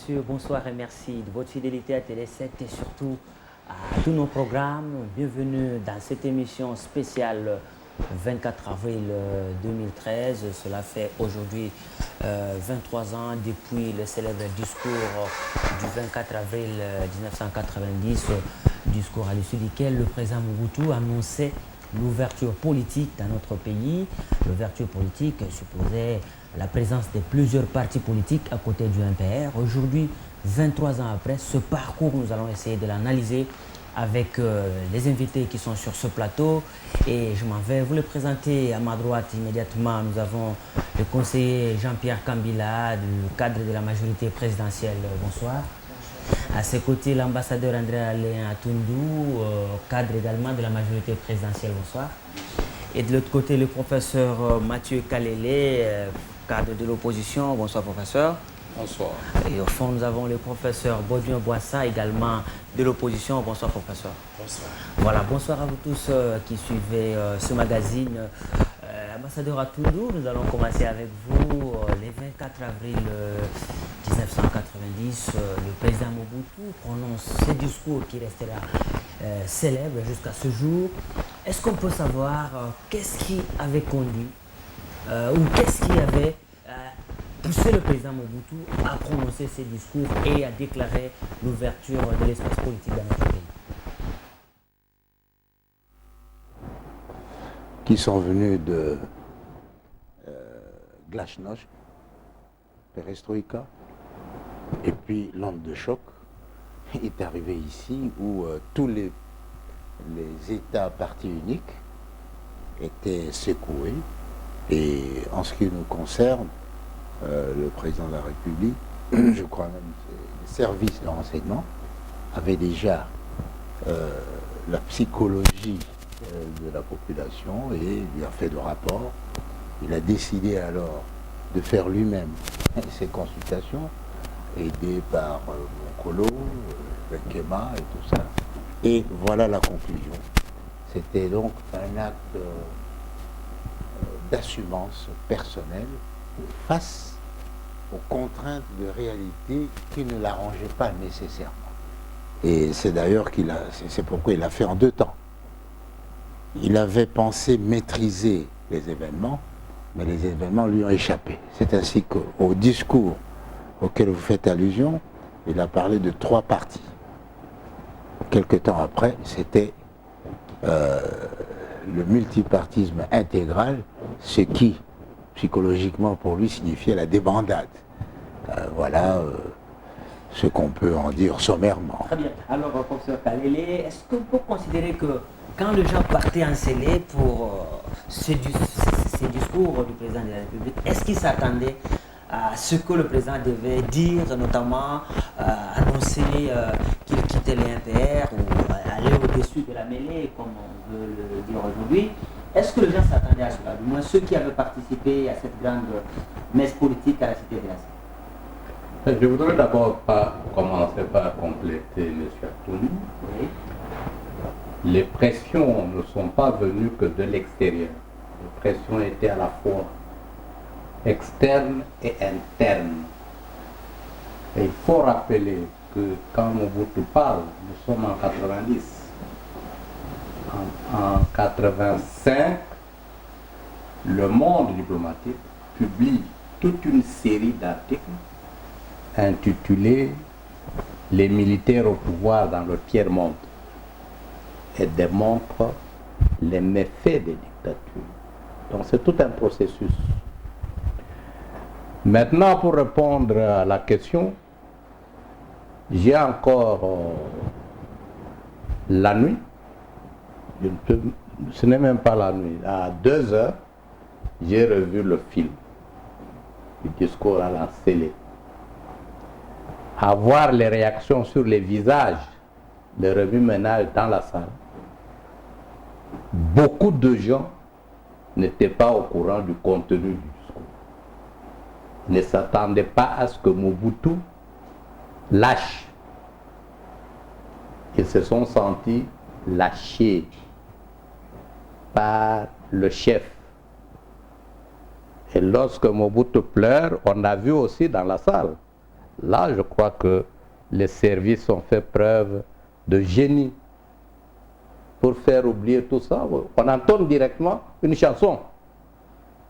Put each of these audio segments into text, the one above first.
messieurs, bonsoir et merci de votre fidélité à Télé 7 et surtout à tous nos programmes. Bienvenue dans cette émission spéciale 24 avril 2013. Cela fait aujourd'hui 23 ans depuis le célèbre discours du 24 avril 1990, discours à l'issue duquel le président Mobutu annonçait l'ouverture politique dans notre pays. L'ouverture politique supposait la présence de plusieurs partis politiques à côté du MPR. Aujourd'hui, 23 ans après, ce parcours, nous allons essayer de l'analyser avec les invités qui sont sur ce plateau. Et je m'en vais vous les présenter à ma droite immédiatement. Nous avons le conseiller Jean-Pierre Kambila, du cadre de la majorité présidentielle. Bonsoir. À ses côtés, l'ambassadeur André Alain Atundou, cadre également de la majorité présidentielle. Bonsoir. Et de l'autre côté, le professeur Mathieu Kalele, cadre de l'opposition. Bonsoir, professeur. Bonsoir. Et au fond, nous avons le professeur Baudouin Boissa, également de l'opposition. Bonsoir, professeur. Bonsoir. Voilà, bonsoir à vous tous qui suivez ce magazine. Ambassadeur Atundou, nous allons commencer avec vous. Le 24 avril 1990, le président Mobutu prononce ce discours qui restera célèbre jusqu'à ce jour. Est-ce qu'on peut savoir qu'est-ce qui avait conduit ou qu'est-ce qui avait poussé le président Mobutu à prononcer ce discours et à déclarer l'ouverture de l'espace politique dans notre pays? Qui sont venus de Glasnost, Perestroïka, et puis l'onde de choc est arrivé ici où tous les États partis uniques étaient secoués. Et en ce qui nous concerne, le président de la République, je crois même les services de renseignement, avaient déjà la psychologie de la population et lui a fait le rapport. Il a décidé alors de faire lui-même ses consultations, aidé par Moncolo, Benkema et tout ça. Et voilà la conclusion. C'était donc un acte d'assumance personnelle face aux contraintes de réalité qui ne l'arrangeaient pas nécessairement. Et c'est d'ailleurs c'est pourquoi il l'a fait en deux temps. Il avait pensé maîtriser les événements, mais les événements lui ont échappé. C'est ainsi qu'au discours auquel vous faites allusion, il a parlé de trois partis. Quelque temps après, c'était le multipartisme intégral, ce qui, psychologiquement pour lui, signifiait la débandade. Voilà ce qu'on peut en dire sommairement. Très bien. Alors, professeur Kalele, est-ce qu'on peut considérer que quand les gens partaient en scellé pour ces discours du président de la République, est-ce qu'ils s'attendaient à ce que le président devait dire, notamment annoncer qu'il quittait les MPR ou aller au-dessus de la mêlée, comme on veut le dire aujourd'hui? Est-ce que les gens s'attendaient à cela? Du moins ceux qui avaient participé à cette grande messe politique à la Cité de la Cité. Je voudrais d'abord commencer par compléter M. Atundou. Oui. Les pressions ne sont pas venues que de l'extérieur. Les pressions étaient à la fois externes et internes. Et il faut rappeler que quand Mobutu parle, nous sommes en 90. En 85, le monde diplomatique publie toute une série d'articles intitulés « Les militaires au pouvoir dans le tiers-monde » et démontre les méfaits des dictatures. Donc c'est tout un processus. Maintenant, pour répondre à la question, j'ai encore la nuit, ce n'est même pas la nuit, à 2 heures, j'ai revu le film du discours à la scellée. À voir les réactions sur les visages, les remue-ménage dans la salle, beaucoup de gens n'étaient pas au courant du contenu du discours. Ils ne s'attendaient pas à ce que Mobutu lâche. Ils se sont sentis lâchés par le chef. Et lorsque Mobutu pleure, on a vu aussi dans la salle Là, je crois que les services ont fait preuve de génie pour faire oublier tout ça. On entend directement une chanson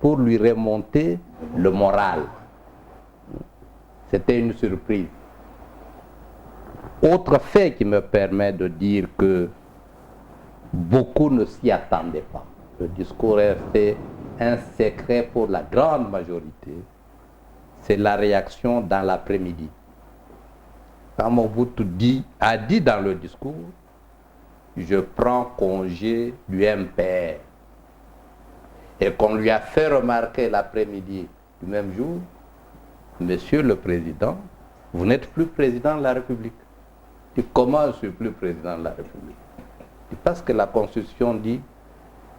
pour lui remonter le moral. C'était une surprise. Autre fait qui me permet de dire que beaucoup ne s'y attendaient pas. Le discours est resté un secret pour la grande majorité. C'est la réaction dans l'après-midi. Quand Mobutu a dit dans le discours, je prends congé du MPR. Et qu'on lui a fait remarquer l'après-midi du même jour, Monsieur le Président, vous n'êtes plus président de la République. Et comment je ne suis plus président de la République? Parce que la Constitution dit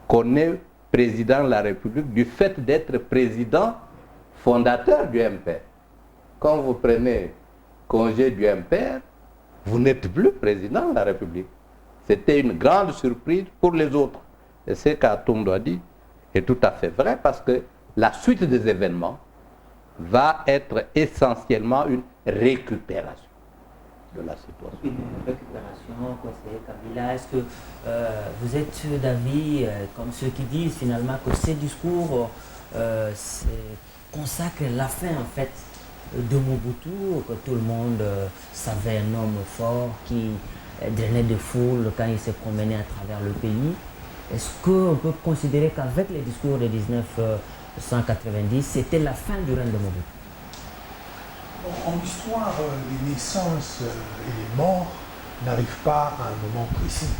qu'on est président de la République du fait d'être président fondateur du MPR. Quand vous prenez congé du MPR, vous n'êtes plus président de la République. C'était une grande surprise pour les autres. Et ce qu'Atoumdo a dit est tout à fait vrai parce que la suite des événements va être essentiellement une récupération de la situation. Une récupération, conseiller Kabila, est-ce que vous êtes d'avis, comme ceux qui disent finalement que ces discours consacrent la fin en fait de Mobutu, que tout le monde savait un homme fort qui drainait de foules quand il s'est promené à travers le pays. Est-ce qu'on peut considérer qu'avec les discours de 1990, c'était la fin du règne de Mobutu? En histoire, les naissances et les morts n'arrivent pas à un moment précis.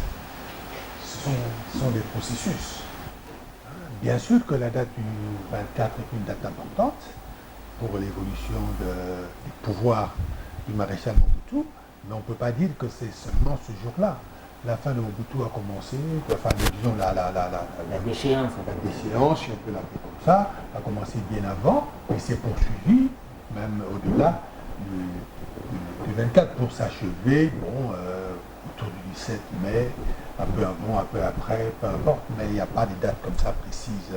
Ce sont des processus. Bien sûr que la date du 24 est une date importante pour l'évolution du pouvoir du maréchal Mobutu, mais on ne peut pas dire que c'est seulement ce jour-là. La fin de Mobutu a commencé, enfin disons la déchéance. La déchéance, si on peut l'appeler comme ça, a commencé bien avant, et s'est poursuivi, même au-delà du 24 pour s'achever, autour du 17 mai, un peu avant, un peu après, peu importe, mais il n'y a pas de date comme ça précise.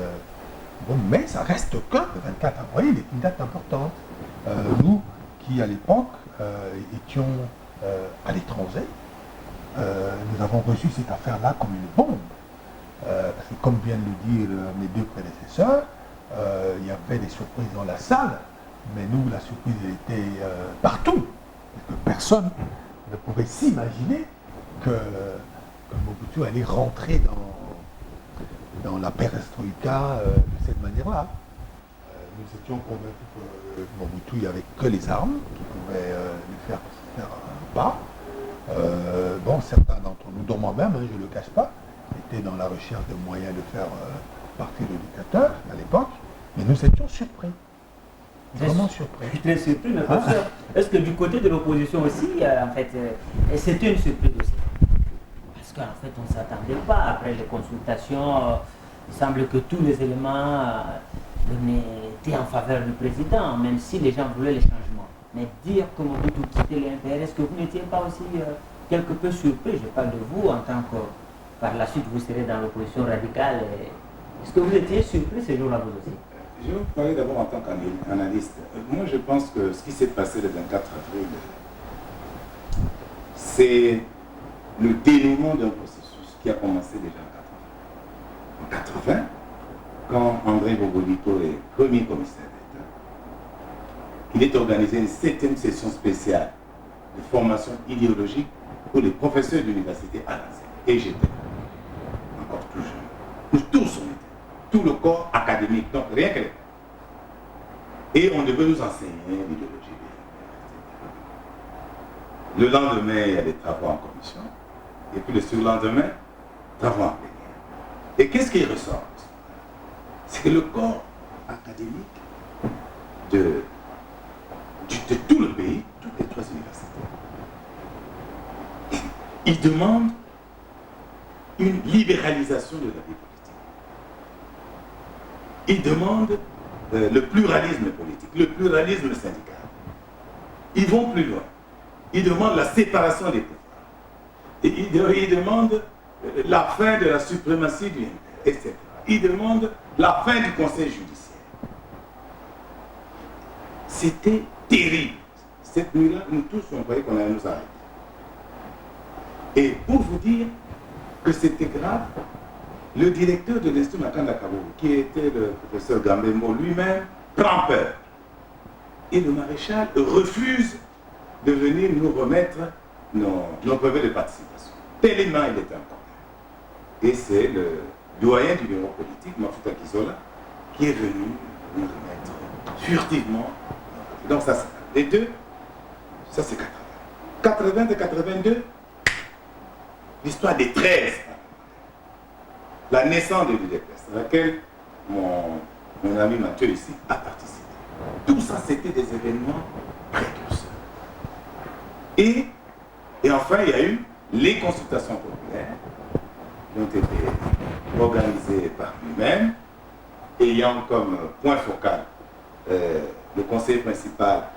Mais ça reste que le 24 avril est une date importante. Nous, qui à l'époque étions à l'étranger, nous avons reçu cette affaire-là comme une bombe. Parce que comme viennent le dire mes deux prédécesseurs, il y avait des surprises dans la salle, mais nous, la surprise était partout. Parce que personne ne pouvait s'imaginer que Mobutu allait rentrer dans la perestroïka de cette manière-là. Nous étions convaincus que Mobutu, il n'y avait que les armes qui pouvaient lui faire un pas. Certains d'entre nous, dont moi-même, je ne le cache pas, étaient dans la recherche de moyens de faire partir le dictateur à l'époque, mais nous étions surpris. Vraiment surpris. Très surpris, mais professeur, est-ce que du côté de l'opposition aussi, c'était une surprise aussi? Parce qu'en fait, on ne s'attendait pas. Après les consultations, il semble que tous les éléments étaient en faveur du président, même si les gens voulaient les changements. Mais dire que Mobutu quittait l'INPR, est-ce que vous n'étiez pas aussi quelque peu surpris? Je parle de vous en tant que, par la suite, vous serez dans l'opposition radicale. Est-ce que vous étiez surpris ce jour-là, vous aussi? Je vais vous parler d'abord en tant qu'analyste. Moi, je pense que ce qui s'est passé le 24 avril, c'est le dénouement d'un processus qui a commencé déjà en 80. En 80, quand André Bobodito est premier commissaire d'État, il est organisé une 7e session spéciale de formation idéologique pour les professeurs d'université à l'enseigne. Et j'étais encore tout jeune. Nous tous on était. Tout le corps académique, donc rien que les... Et on devait nous enseigner l'idéologie. Le lendemain, il y a des travaux en commission. Et puis le surlendemain, travaux en plénière. Et qu'est-ce qui ressort? C'est que le corps académique de tout le pays, toutes les 3 universités, il demande une libéralisation de la vie politique. Il demande le pluralisme politique, le pluralisme syndical. Ils vont plus loin. Ils demandent la séparation des pouvoirs. Et ils demandent la fin de la suprématie du MPR, etc. Ils demandent la fin du conseil judiciaire. C'était terrible. cette nuit-là, nous tous, on croyait qu'on allait nous arrêter. Et pour vous dire que c'était grave, le directeur de l'Institut Makanda Kaboul, qui était le professeur Gambembo lui-même, prend peur. Et le maréchal refuse de venir nous remettre nos brevets de participation. Tellement il était en colère. Et c'est le doyen du bureau politique, Mafuta Kizola, qui est venu nous remettre furtivement. Donc ça, c'est les deux, ça c'est 80. 80 et 82, l'histoire des 13. La naissance de l'UDPS, à laquelle mon ami Mathieu ici a participé. Tout ça, c'était des événements précurseurs. Et enfin, il y a eu les consultations populaires qui ont été organisées par lui-même, ayant comme point focal le conseiller principal,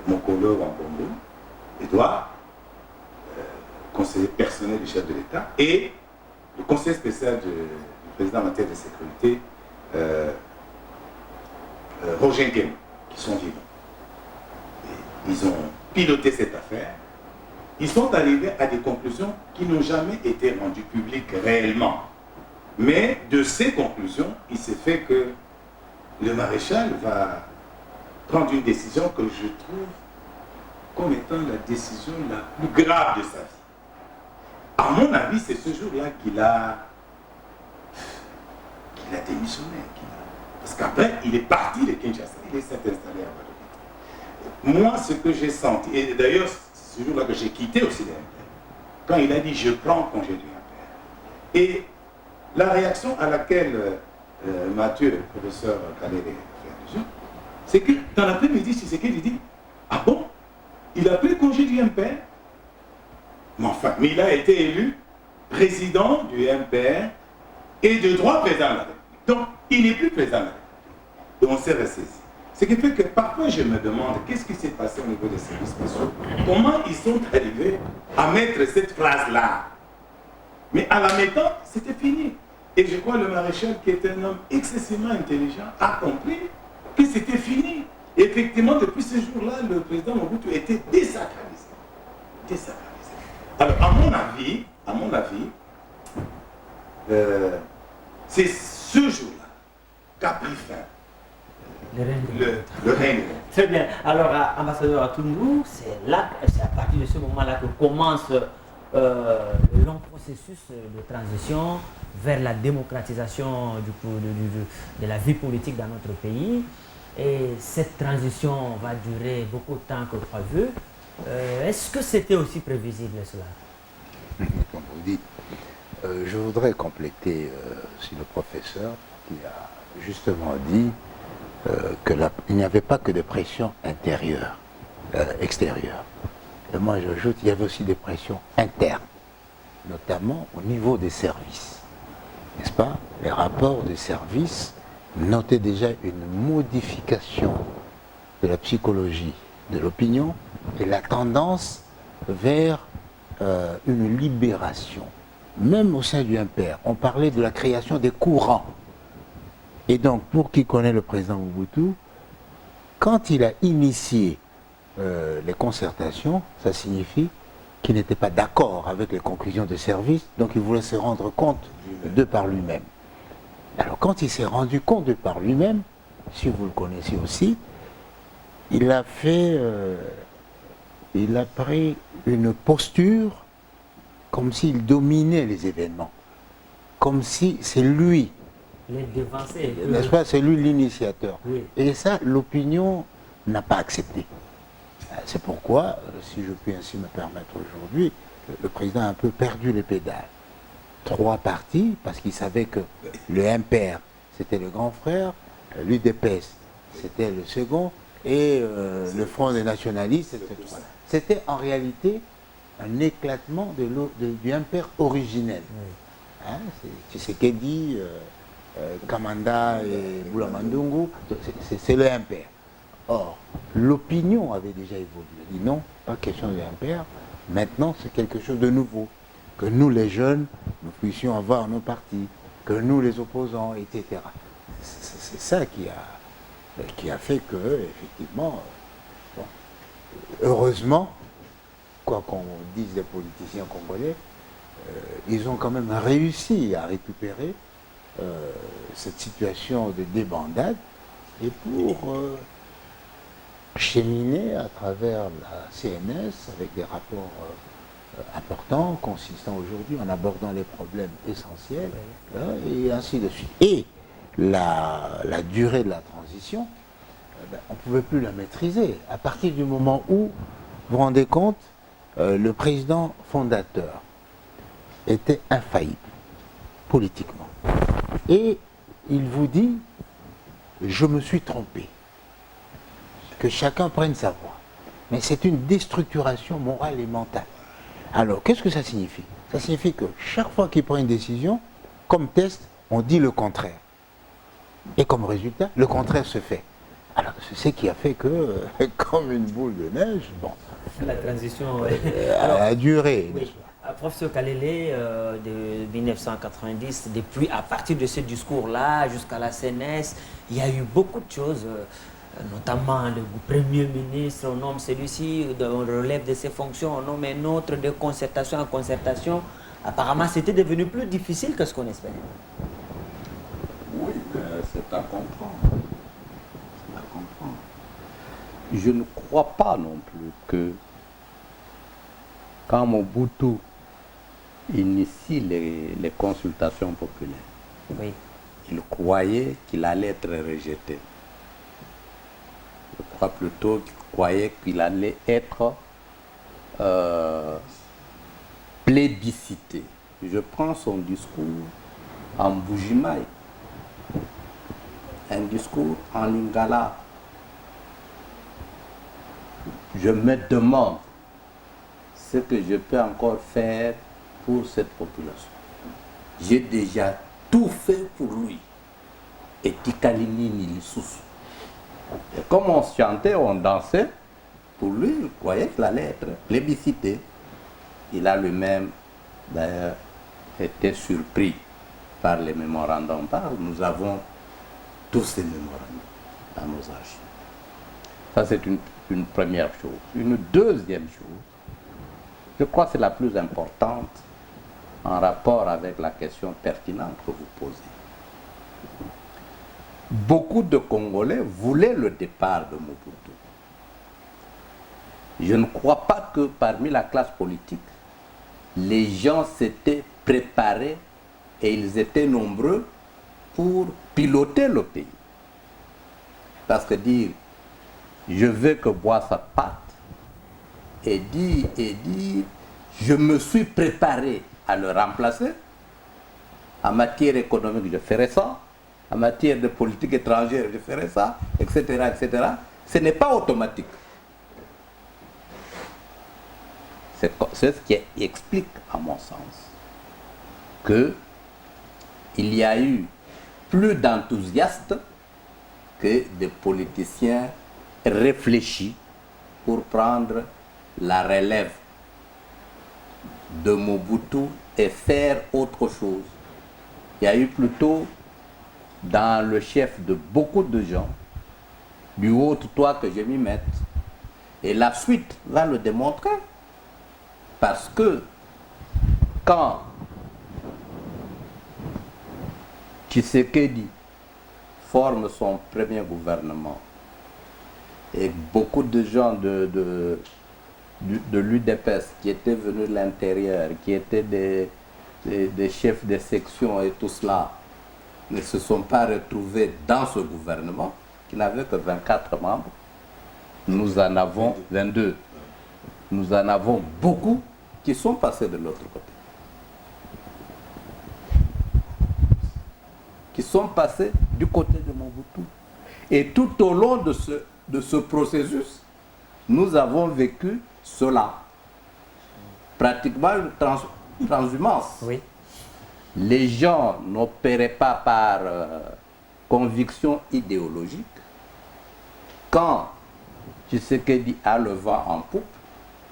Mokolo Wambongo, Edouard, conseiller personnel du chef de l'État, et le conseiller spécial du président en matière de sécurité, Roger Nguema, qui sont vivants. Et ils ont piloté cette affaire. Ils sont arrivés à des conclusions qui n'ont jamais été rendues publiques réellement. Mais de ces conclusions, il s'est fait que le maréchal va prendre une décision que je trouve comme étant la décision la plus grave de sa vie. À mon avis, c'est ce jour-là qu'il a démissionné. Parce qu'après, il est parti de Kinshasa, il s'est installé à Guadeloupe. Moi, ce que j'ai senti, et d'ailleurs, c'est ce jour-là que j'ai quitté aussi l'IMPR, quand il a dit « je prends congé du IMPR ». Et la réaction à laquelle Mathieu, le professeur Kalele, fait allusion, c'est que dans l'après-midi, Tshisekedi dit « ah bon, il a pris congé du IMPR ?» Mais il a été élu président du MPR et de droit président de la République. Donc, il n'est plus président de la République. Et on s'est ressaisi. Ce qui fait que parfois, je me demande qu'est-ce qui s'est passé au niveau des services spéciaux. Comment ils sont arrivés à mettre cette phrase-là. Mais à la mettant, c'était fini. Et je crois que le maréchal, qui est un homme excessivement intelligent, a compris que c'était fini. Et effectivement, depuis ce jour-là, le président Mobutu était désacralisé. Désacralisé. Alors, à mon avis, c'est ce jour-là qu'a pris fin le règne. Très bien. Alors, ambassadeur Atundou, c'est à partir de ce moment-là que commence le long processus de transition vers la démocratisation de la vie politique dans notre pays. Et cette transition va durer beaucoup de temps que prévu. Est-ce que c'était aussi prévisible cela? Comme vous dites, je voudrais compléter sur le professeur qui a justement dit qu'il n'y avait pas que des pressions intérieures, extérieures. Et moi j'ajoute qu'il y avait aussi des pressions internes, notamment au niveau des services. N'est-ce pas? Les rapports des services notaient déjà une modification de la psychologie de l'opinion et la tendance vers une libération. Même au sein du MPR, on parlait de la création des courants. Et donc, pour qui connaît le président Mobutu, quand il a initié les concertations, ça signifie qu'il n'était pas d'accord avec les conclusions de service, donc il voulait se rendre compte de par lui-même. Alors, quand il s'est rendu compte de par lui-même, si vous le connaissez aussi, il a pris une posture comme s'il dominait les événements, comme si c'est lui, les devancer, n'est-ce pas, c'est lui l'initiateur. Oui. Et ça, l'opinion n'a pas accepté. C'est pourquoi, si je puis ainsi me permettre aujourd'hui, le président a un peu perdu les pédales. 3 partis, parce qu'il savait que le MPR, c'était le grand frère, l'UDPS, c'était le second, et le Front des nationalistes, c'était le troisième. C'était en réalité un éclatement du MPR originel. Oui. Hein, c'est Tshisekedi, Kamanda et Boulamandungu, c'est le MPR. Or, l'opinion avait déjà évolué. Elle dit non, pas question de MPR, maintenant c'est quelque chose de nouveau. Que nous les jeunes, nous puissions avoir nos partis, que nous les opposants, etc. C'est ça qui a fait que, effectivement, heureusement, quoi qu'on dise des politiciens congolais, ils ont quand même réussi à récupérer cette situation de débandade et pour cheminer à travers la CNS avec des rapports importants, consistants aujourd'hui en abordant les problèmes essentiels, et ainsi de suite. Et la durée de la transition, on ne pouvait plus la maîtriser. À partir du moment où, vous vous rendez compte, le président fondateur était infaillible, politiquement. Et il vous dit, je me suis trompé. Que chacun prenne sa voie. Mais c'est une déstructuration morale et mentale. Alors, qu'est-ce que ça signifie? Ça signifie que chaque fois qu'il prend une décision, comme test, on dit le contraire. Et comme résultat, le contraire se fait. Alors, c'est ce qui a fait que, comme une boule de neige, bon, La transition a duré. oui. Professeur Kalele, de 1990, depuis, à partir de ce discours-là jusqu'à la CNS, il y a eu beaucoup de choses, notamment le Premier ministre, on nomme celui-ci, on relève de ses fonctions, on nomme un autre de concertation en concertation. Apparemment, c'était devenu plus difficile que ce qu'on espérait. Oui, c'est à comprendre. C'est à comprendre. Je ne crois pas non plus que quand Mobutu initie les consultations populaires, Oui. il croyait qu'il allait être rejeté. Je crois plutôt qu'il croyait qu'il allait être plébiscité. Je prends son discours en Bujimaï, un discours en Lingala. Je me demande ce que je peux encore faire pour cette population. J'ai déjà tout fait pour lui. Et Tikalini Nilisusu. Et comme on chantait, on dansait, pour lui, il croyait qu'il allait être plébiscité. Il a lui-même, d'ailleurs, été surpris par les mémorandums. Nous avons tous ces mémorandums dans nos archives. Ça, c'est une première chose. Une deuxième chose, je crois que c'est la plus importante en rapport avec la question pertinente que vous posez. Beaucoup de Congolais voulaient le départ de Mobutu. Je ne crois pas que parmi la classe politique, les gens s'étaient préparés et ils étaient nombreux pour piloter le pays. Parce que dire je veux que boire sa pâte et dire je me suis préparé à le remplacer, en matière économique je ferai ça, en matière de politique étrangère je ferai ça, etc., etc. Ce n'est pas automatique. C'est ce qui explique, à mon sens, qu'il y a eu plus d'enthousiastes que de politiciens réfléchis pour prendre la relève de Mobutu et faire autre chose. Il y a eu plutôt dans le chef de beaucoup de gens du haut toi que je m'y mette. Et la suite va le démontrer. Parce que quand Tshisekedi forme son premier gouvernement et beaucoup de gens de l'UDPS qui étaient venus de l'intérieur, qui étaient des chefs de section et tout cela, ne se sont pas retrouvés dans ce gouvernement, qui n'avait que 24 membres. Nous en avons 22. Nous en avons beaucoup qui sont passés de l'autre côté. Qui sont passés du côté de Mobutu. Et tout au long de ce processus, nous avons vécu cela. Pratiquement une transhumance. Oui. Les gens n'opéraient pas par conviction idéologique. Quand Tshisekedi a le vent en poupe,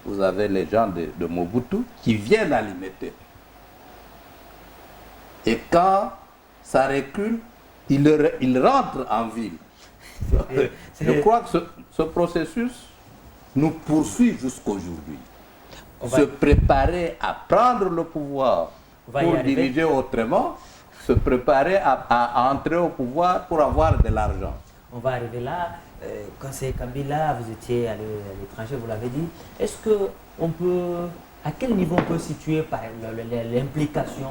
vous avez les gens de Mobutu qui viennent alimenter. Et quand ça recule, ils rentrent en ville. Je crois que ce processus nous poursuit jusqu'aujourd'hui. On va- Se préparer à prendre le pouvoir On va y pour arriver. diriger autrement, se préparer à entrer au pouvoir pour avoir de l'argent. On va arriver là. Conseiller Kabila, vous étiez à l'étranger, vous l'avez dit. Est-ce que on peut, à quel niveau on peut situer l'implication,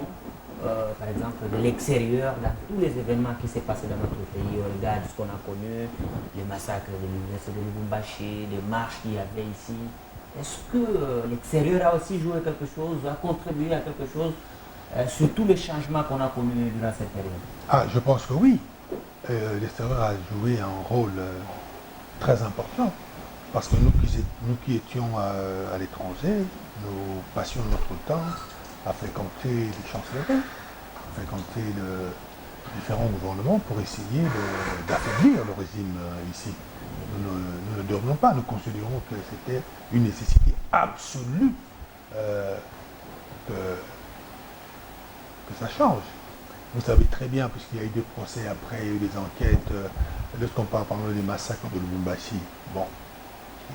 par exemple, de l'extérieur dans tous les événements qui s'est passé dans notre pays, au regard de ce qu'on a connu, les massacres de l'université de Lubumbashi, les marches qu'il y avait ici. Est-ce que l'extérieur a aussi joué quelque chose, a contribué à quelque chose sur tous les changements qu'on a connus durant cette période? Ah, je pense que oui. L'extérieur a joué un rôle très important parce que nous qui étions à l'étranger, nous passions notre temps à fréquenter les chancelleries, à fréquenter différents gouvernements pour essayer d'affaiblir le régime ici. Nous ne dormions pas, nous considérons que c'était une nécessité absolue que ça change. Vous savez très bien, puisqu'il y a eu des procès après, il y a eu des enquêtes, lorsqu'on parle par exemple des massacres de Lubumbashi, bon,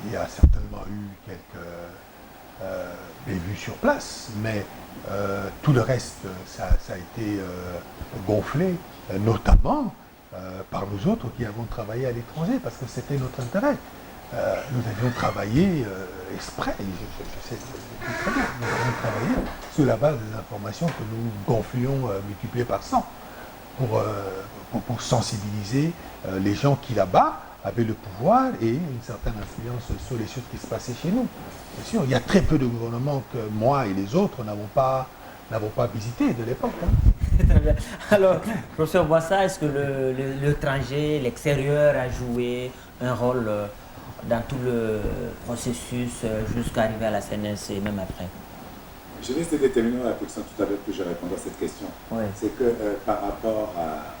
il y a certainement eu quelques bévues sur place, mais tout le reste, ça a été gonflé, notamment par nous autres qui avons travaillé à l'étranger, parce que c'était notre intérêt. Nous avions travaillé exprès, je sais très bien, nous avons travaillé sur la base des informations que nous gonflions multipliées par 100 pour sensibiliser les gens qui là-bas avaient le pouvoir et une certaine influence sur les choses qui se passaient chez nous. Bien sûr, il y a très peu de gouvernements que moi et les autres n'avons pas visité de l'époque. Hein. Très bien. Alors, professeur Boissa, est-ce que l'étranger, l'extérieur a joué un rôle dans tout le processus jusqu'à arriver à la CNS et même après? Je vais essayer de terminer la question tout à l'heure que je réponds à cette question. Oui. C'est que par rapport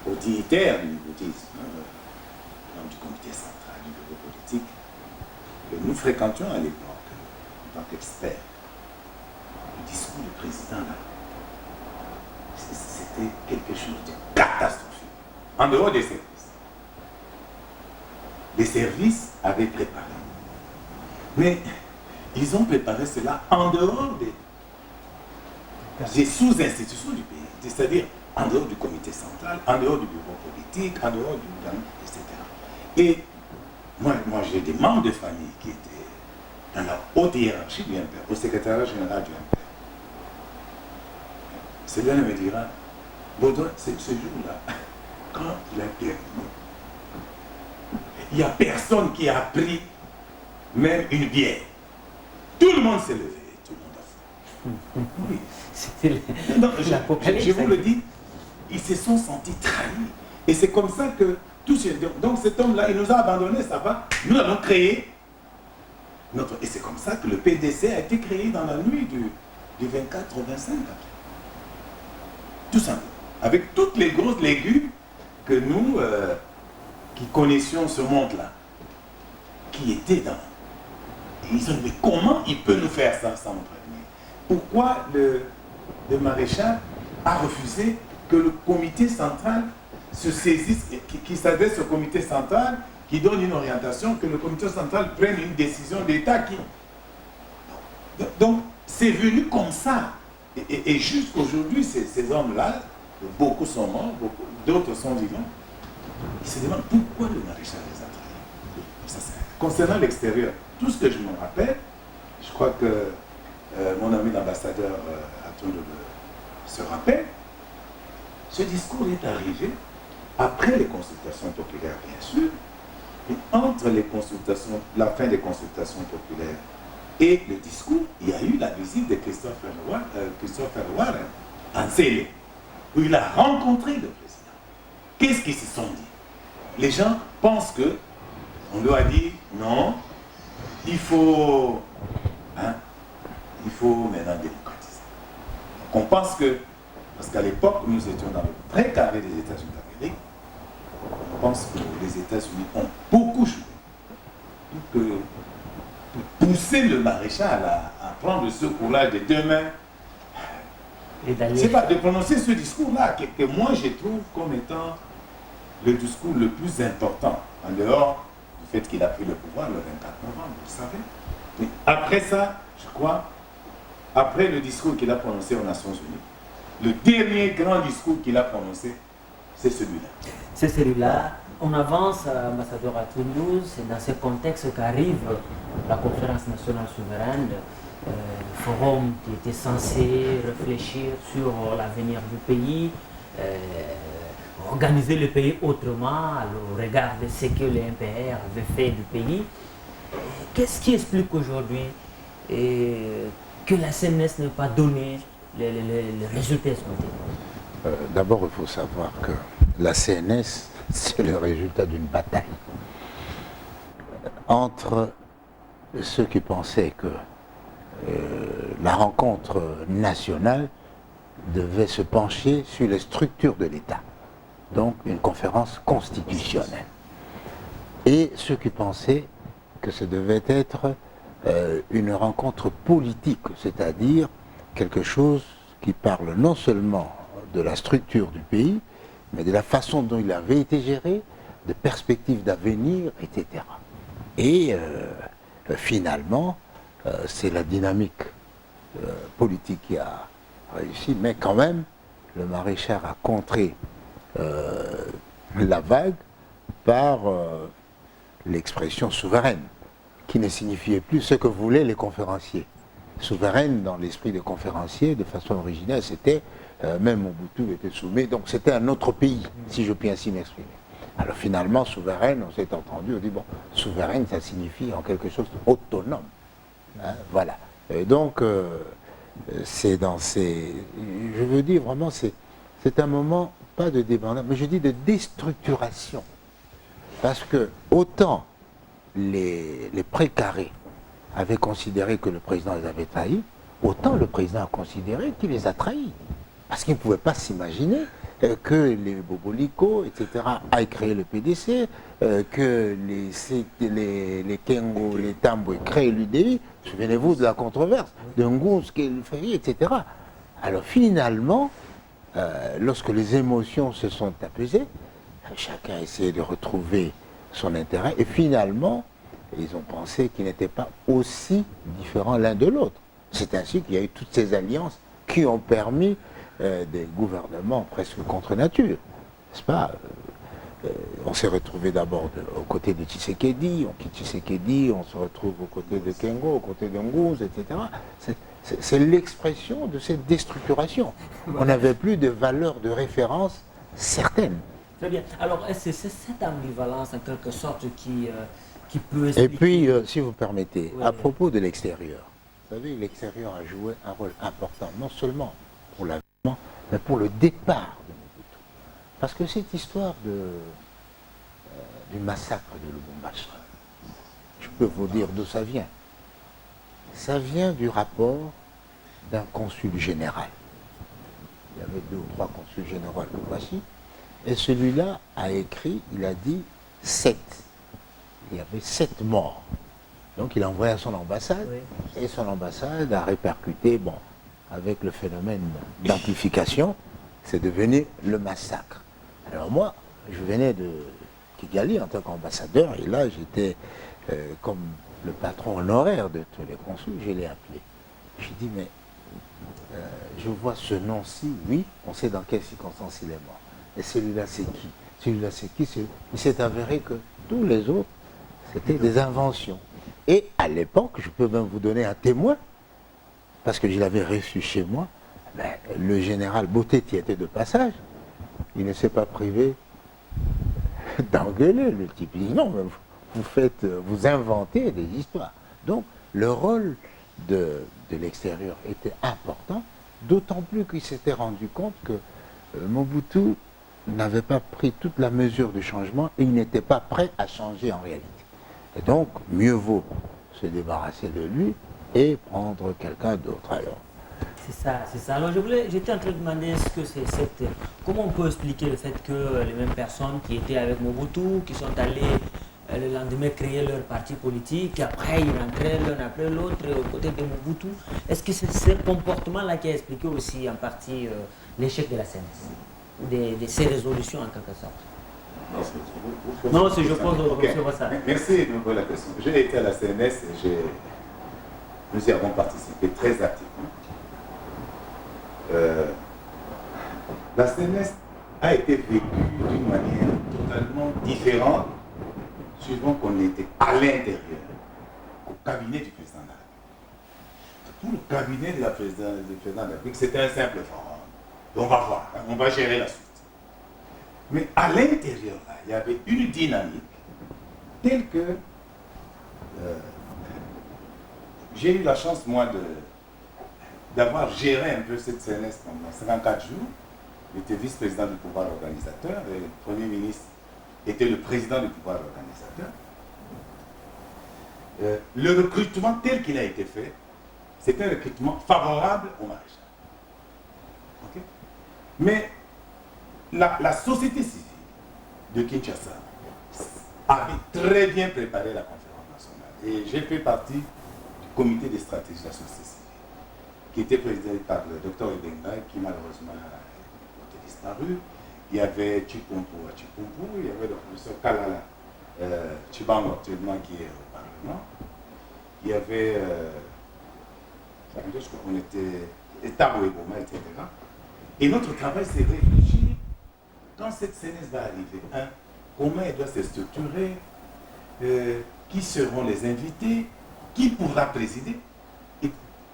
aux dignitaires du bouddhisme, du comité central du bureau politique, nous fréquentions à l'époque, en tant qu'experts, le discours du président là. C'était quelque chose de catastrophique. En dehors des services. Les services avaient préparé. Mais ils ont préparé cela en dehors des sous-institutions du pays. C'est-à-dire en dehors du comité central, en dehors du bureau politique, en dehors du gouvernement, etc. Et moi j'ai des membres de famille qui étaient dans la haute hiérarchie du MPR, au secrétariat général du MPR. Celui-là me dira, Baudouin, c'est ce jour-là, quand il a terminé, il n'y a personne qui a pris même une bière. Tout le monde s'est levé, tout le monde a fait. Oui. C'était Non, je vous le dis, ils se sont sentis trahis. Et c'est comme ça que tout ce... Donc cet homme-là, il nous a abandonnés, ça va. Nous avons créé notre... Et c'est comme ça que le PDC a été créé dans la nuit du 24 au 25 après. Tout simplement. Avec toutes les grosses légumes que nous, qui connaissions ce monde-là, qui étaient dans... Et ils ont dit, mais comment il peut nous faire ça sans nous prévenir? Pourquoi le maréchal a refusé que le comité central se saisisse, qui s'adresse au comité central, qui donne une orientation, que le comité central prenne une décision d'État qui... Donc, c'est venu comme ça. Et jusqu'aujourd'hui, ces hommes-là, beaucoup sont morts, d'autres sont vivants. Ils se demandent pourquoi le maréchal les a trahis. Concernant l'extérieur, tout ce que je me rappelle, je crois que mon ami l'ambassadeur Atondo se rappelle, ce discours est arrivé après les consultations populaires, bien sûr, et entre les consultations, la fin des consultations populaires et le discours, il y a eu la visite de Christophe Ferroir en Célé, où il a rencontré le président. Qu'est-ce qu'ils se sont dit? Les gens pensent que on doit dire non, il faut maintenant démocratiser. Donc on pense que, parce qu'à l'époque, nous étions dans le très carré des États-Unis d'Amérique, on pense que les États-Unis ont beaucoup joué pour pousser le maréchal à prendre ce courage de deux mains. C'est pas de prononcer ce discours-là que moi je trouve comme étant le discours le plus important, en dehors du fait qu'il a pris le pouvoir le 24 novembre, vous savez. Mais après ça, je crois, après le discours qu'il a prononcé aux Nations Unies, le dernier grand discours qu'il a prononcé, c'est celui-là. C'est celui-là. On avance, ambassadeur à Toulouse, c'est dans ce contexte qu'arrive la conférence nationale souveraine, forum qui était censé réfléchir sur l'avenir du pays, organiser le pays autrement au regard de ce que les MPR avaient fait du pays. Qu'est-ce qui explique aujourd'hui que la CNES n'ait pas donné les résultats escomptés? D'abord, il faut savoir que la CNS, c'est le résultat d'une bataille entre ceux qui pensaient que la rencontre nationale devait se pencher sur les structures de l'État, donc une conférence constitutionnelle, et ceux qui pensaient que ce devait être une rencontre politique, c'est-à-dire quelque chose qui parle non seulement de la structure du pays, mais de la façon dont il avait été géré, de perspectives d'avenir, etc. Et finalement, c'est la dynamique politique qui a réussi, mais quand même, le maréchal a contré la vague par l'expression souveraine, qui ne signifiait plus ce que voulaient les conférenciers. Souveraine, dans l'esprit des conférenciers, de façon originelle, c'était, même Mobutu était soumis, donc c'était un autre pays, si je puis ainsi m'exprimer. Alors finalement, souveraine, on s'est entendu, on dit, bon, souveraine, ça signifie en quelque chose autonome. Hein, voilà. Et donc, c'est dans ces... Je veux dire, vraiment, c'est un moment, pas de dépendance, mais je dis de déstructuration. Parce que, autant les précarés avaient considéré que le président les avait trahis, autant le président a considéré qu'il les a trahis. Parce qu'il ne pouvait pas s'imaginer que les Boboliko, etc., aient créé le PDC, que les Kengo, les Tambo aient créé l'UDI. Souvenez-vous de la controverse de Ngous, Ferry, etc. Alors finalement, lorsque les émotions se sont apaisées, chacun a essayé de retrouver son intérêt, et finalement, ils ont pensé qu'ils n'étaient pas aussi différents l'un de l'autre. C'est ainsi qu'il y a eu toutes ces alliances qui ont permis des gouvernements presque contre nature, n'est-ce pas? On s'est retrouvé d'abord aux côtés de Tshisekedi, on quitte Tshisekedi, on se retrouve aux côtés de Kengo, aux côtés de Ngouze, etc. C'est l'expression de cette déstructuration. On n'avait plus de valeur de référence certaine. Très bien. Alors, c'est cette ambivalence, en quelque sorte, qui peut expliquer... Et puis, si vous permettez, à propos de l'extérieur, vous savez, l'extérieur a joué un rôle important, non seulement pour l'avènement, mais pour le départ de Mobutu. Parce que cette histoire du massacre de Lubumbashi, je peux vous dire d'où ça vient. Ça vient du rapport d'un consul général. Il y avait 2 ou 3 consuls généraux à Lubumbashi, et celui-là a écrit, il a dit 7. Il y avait 7 morts. Donc il a envoyé à son ambassade, et son ambassade a répercuté, bon, avec le phénomène d'amplification, c'est devenu le massacre. Alors moi, je venais de Kigali en tant qu'ambassadeur, et là j'étais comme le patron honoraire de tous les consuls, je l'ai appelé. J'ai dit, mais je vois ce nom-ci, oui, on sait dans quelles circonstances il est mort. Et celui-là c'est qui? Celui-là c'est qui? Il s'est avéré que tous les autres, c'était des inventions. Et à l'époque, je peux même vous donner un témoin, parce que je l'avais reçu chez moi, ben, le général Botetti était de passage. Il ne s'est pas privé d'engueuler le type. Il dit non, mais vous inventez des histoires. Donc le rôle de l'extérieur était important, d'autant plus qu'il s'était rendu compte que Mobutu n'avait pas pris toute la mesure du changement et il n'était pas prêt à changer en réalité. Et donc, mieux vaut se débarrasser de lui et prendre quelqu'un d'autre. Alors, c'est ça. Alors j'étais en train de demander comment on peut expliquer le fait que les mêmes personnes qui étaient avec Mobutu, qui sont allées le lendemain créer leur parti politique, après ils rentraient l'un après l'autre aux côtés de Mobutu. Est-ce que c'est ce comportement-là qui a expliqué aussi en partie l'échec de la CNS, de ces résolutions en quelque sorte? Non, c'est je pose au professeur ça. Merci de me poser la question. J'ai été à la CNS et nous y avons participé très activement. La CNS a été vécue d'une manière totalement différente suivant qu'on était à l'intérieur, au cabinet du président de la République. Pour le cabinet du président de la République, c'était un simple forum. On va voir, on va gérer la suite. Mais à l'intérieur, là, il y avait une dynamique telle que j'ai eu la chance, moi, d'avoir géré un peu cette CNS pendant 54 jours. J'étais vice-président du pouvoir organisateur et le Premier ministre était le président du pouvoir organisateur. Le recrutement tel qu'il a été fait, c'est un recrutement favorable au maréchal. Okay? Mais la société civile de Kinshasa avait très bien préparé la conférence nationale. Et j'ai fait partie du comité de stratégie de la société civile, qui était présidé par le docteur Ebenga, qui malheureusement a disparu. Il y avait Chipompo à Chipompo, il y avait le professeur Kalala Chibango actuellement qui est au Parlement. Il y avait, je crois qu'on était Tabo Eboma, etc. Et notre travail, c'est réfléchir quand cette CNS va arriver. Comment elle doit se structurer, qui seront les invités, qui pourra présider. Et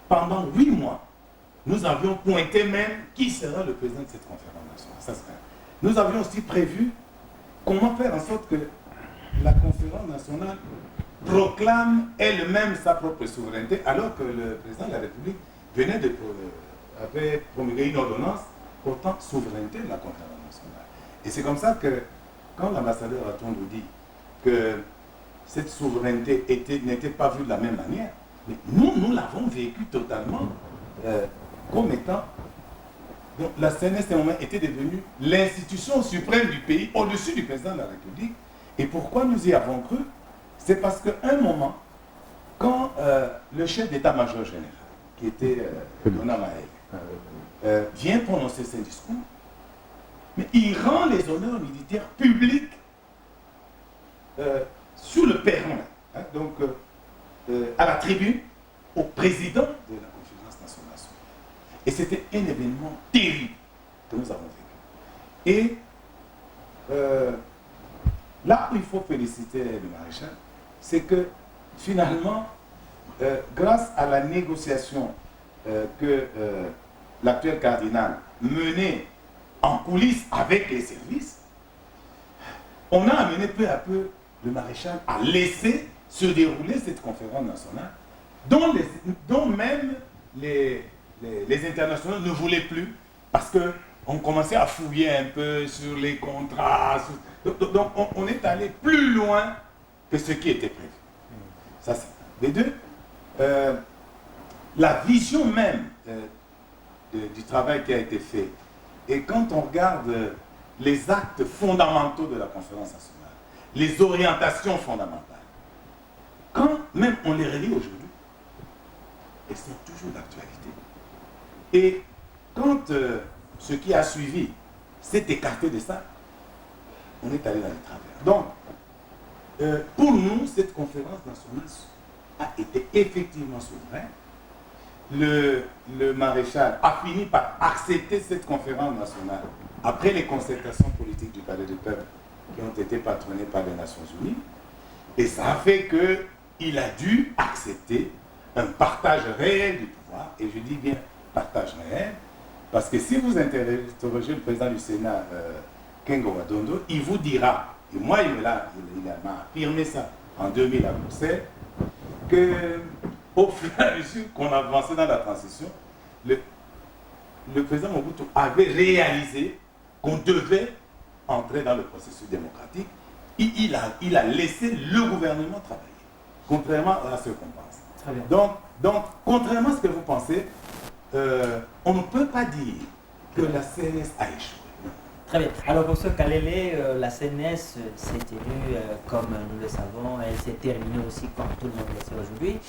pendant 8 mois, nous avions pointé même qui sera le président de cette conférence nationale. Ça serait. Nous avions aussi prévu comment faire en sorte que la conférence nationale proclame elle-même sa propre souveraineté, alors que le président de la République avait promulgué une ordonnance portant souveraineté de la conférence nationale. Et c'est comme ça que, quand l'ambassadeur Atondo dit que cette souveraineté n'était pas vue de la même manière, mais nous l'avons vécu totalement comme étant... Donc la CNS était devenue l'institution suprême du pays, au-dessus du président de la République. Et pourquoi nous y avons cru? C'est parce qu'à un moment, quand le chef d'état-major général, qui était Dona Maël, vient prononcer ses discours, mais il rend les honneurs militaires publics sur le perron, hein, donc à la tribune, au président de la conférence nationale. Et c'était un événement terrible que nous avons vécu. Et là où il faut féliciter le maréchal, c'est que finalement, grâce à la négociation que l'actuel cardinal menait en coulisses avec les services, on a amené peu à peu le maréchal à laisser se dérouler cette conférence nationale, dont même les internationaux ne voulaient plus, parce qu'on commençait à fouiller un peu sur les contrats. Donc on est allé plus loin que ce qui était prévu. Ça, c'est les deux. La vision même du travail qui a été fait, et quand on regarde les actes fondamentaux de la conférence nationale, les orientations fondamentales, quand même on les relit aujourd'hui, elles sont toujours d'actualité. Et quand ce qui a suivi s'est écarté de ça, on est allé dans les travers. Donc, pour nous, cette conférence nationale a été effectivement souveraine. Le maréchal a fini par accepter cette conférence nationale après les concertations politiques du Palais du Peuple qui ont été patronnées par les Nations Unies. Et ça a fait qu'il a dû accepter un partage réel du pouvoir. Et je dis bien partage réel, parce que si vous interrogez le président du Sénat, Kengo Wadondo, il vous dira, et moi il m'a affirmé ça en 2000 à Bruxelles, qu'au fur et à mesure qu'on avançait dans la transition, le président Mobutu avait réalisé qu'on devait entrer dans le processus démocratique. Il a laissé le gouvernement travailler, contrairement à ce qu'on pense. Très bien. Donc, contrairement à ce que vous pensez, on ne peut pas dire que la CNS a échoué. Très bien. Alors, professeur Kalele, la CNS s'est tenue, comme nous le savons, elle s'est terminée aussi, comme tout le monde le sait aujourd'hui.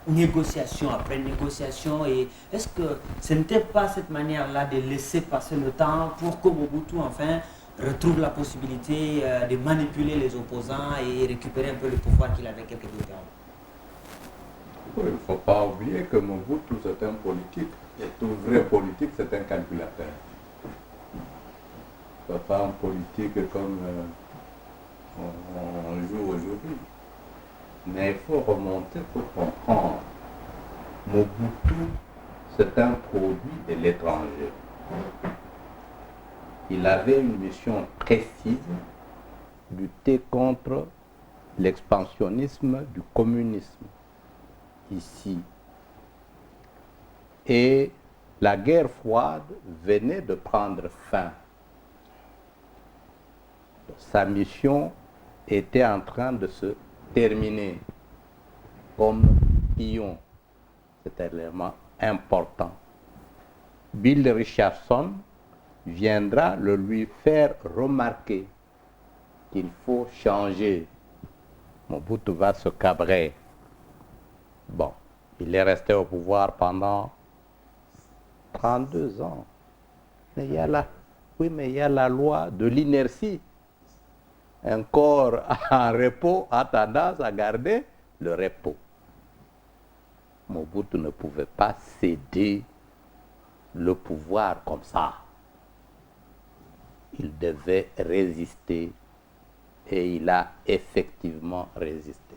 Négociation après négociation, et est-ce que ce n'était pas cette manière-là de laisser passer le temps pour que Mobutu, enfin, retrouve la possibilité de manipuler les opposants et récupérer un peu le pouvoir qu'il avait quelques années avant. Oui, il ne faut pas oublier que Mobutu, c'est un politique. Et tout vrai politique, c'est un calculateur. C'est pas un politique comme on joue aujourd'hui. Mais il faut remonter pour comprendre. Mobutu, c'est un produit de l'étranger. Il avait une mission précise, lutter contre l'expansionnisme du communisme ici. Et la guerre froide venait de prendre fin. Sa mission était en train de se terminer comme pion. C'est un élément important. Bill Richardson viendra le lui faire remarquer qu'il faut changer. Mobutu va se cabrer. Bon, il est resté au pouvoir pendant 32 ans. Mais il y a la loi de l'inertie. Un corps en repos a tendance à garder le repos. Mobutu ne pouvait pas céder le pouvoir comme ça. Il devait résister et il a effectivement résisté.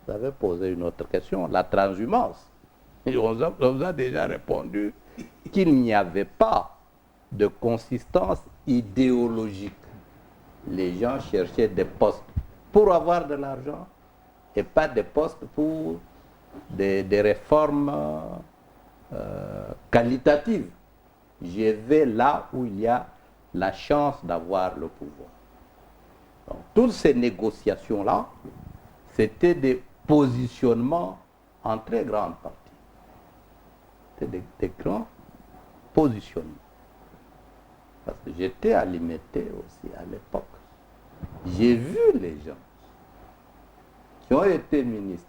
Vous avez posé une autre question, la transhumance. Et on vous a déjà répondu qu'il n'y avait pas de consistance idéologique. Les gens cherchaient des postes pour avoir de l'argent et pas des postes pour des réformes qualitatives. Je vais là où il y a la chance d'avoir le pouvoir. Donc, toutes ces négociations-là, c'était des positionnements en très grande partie. C'était des grands positionnements. Parce que j'étais à l'IMT aussi à l'époque. J'ai vu les gens qui ont été ministres,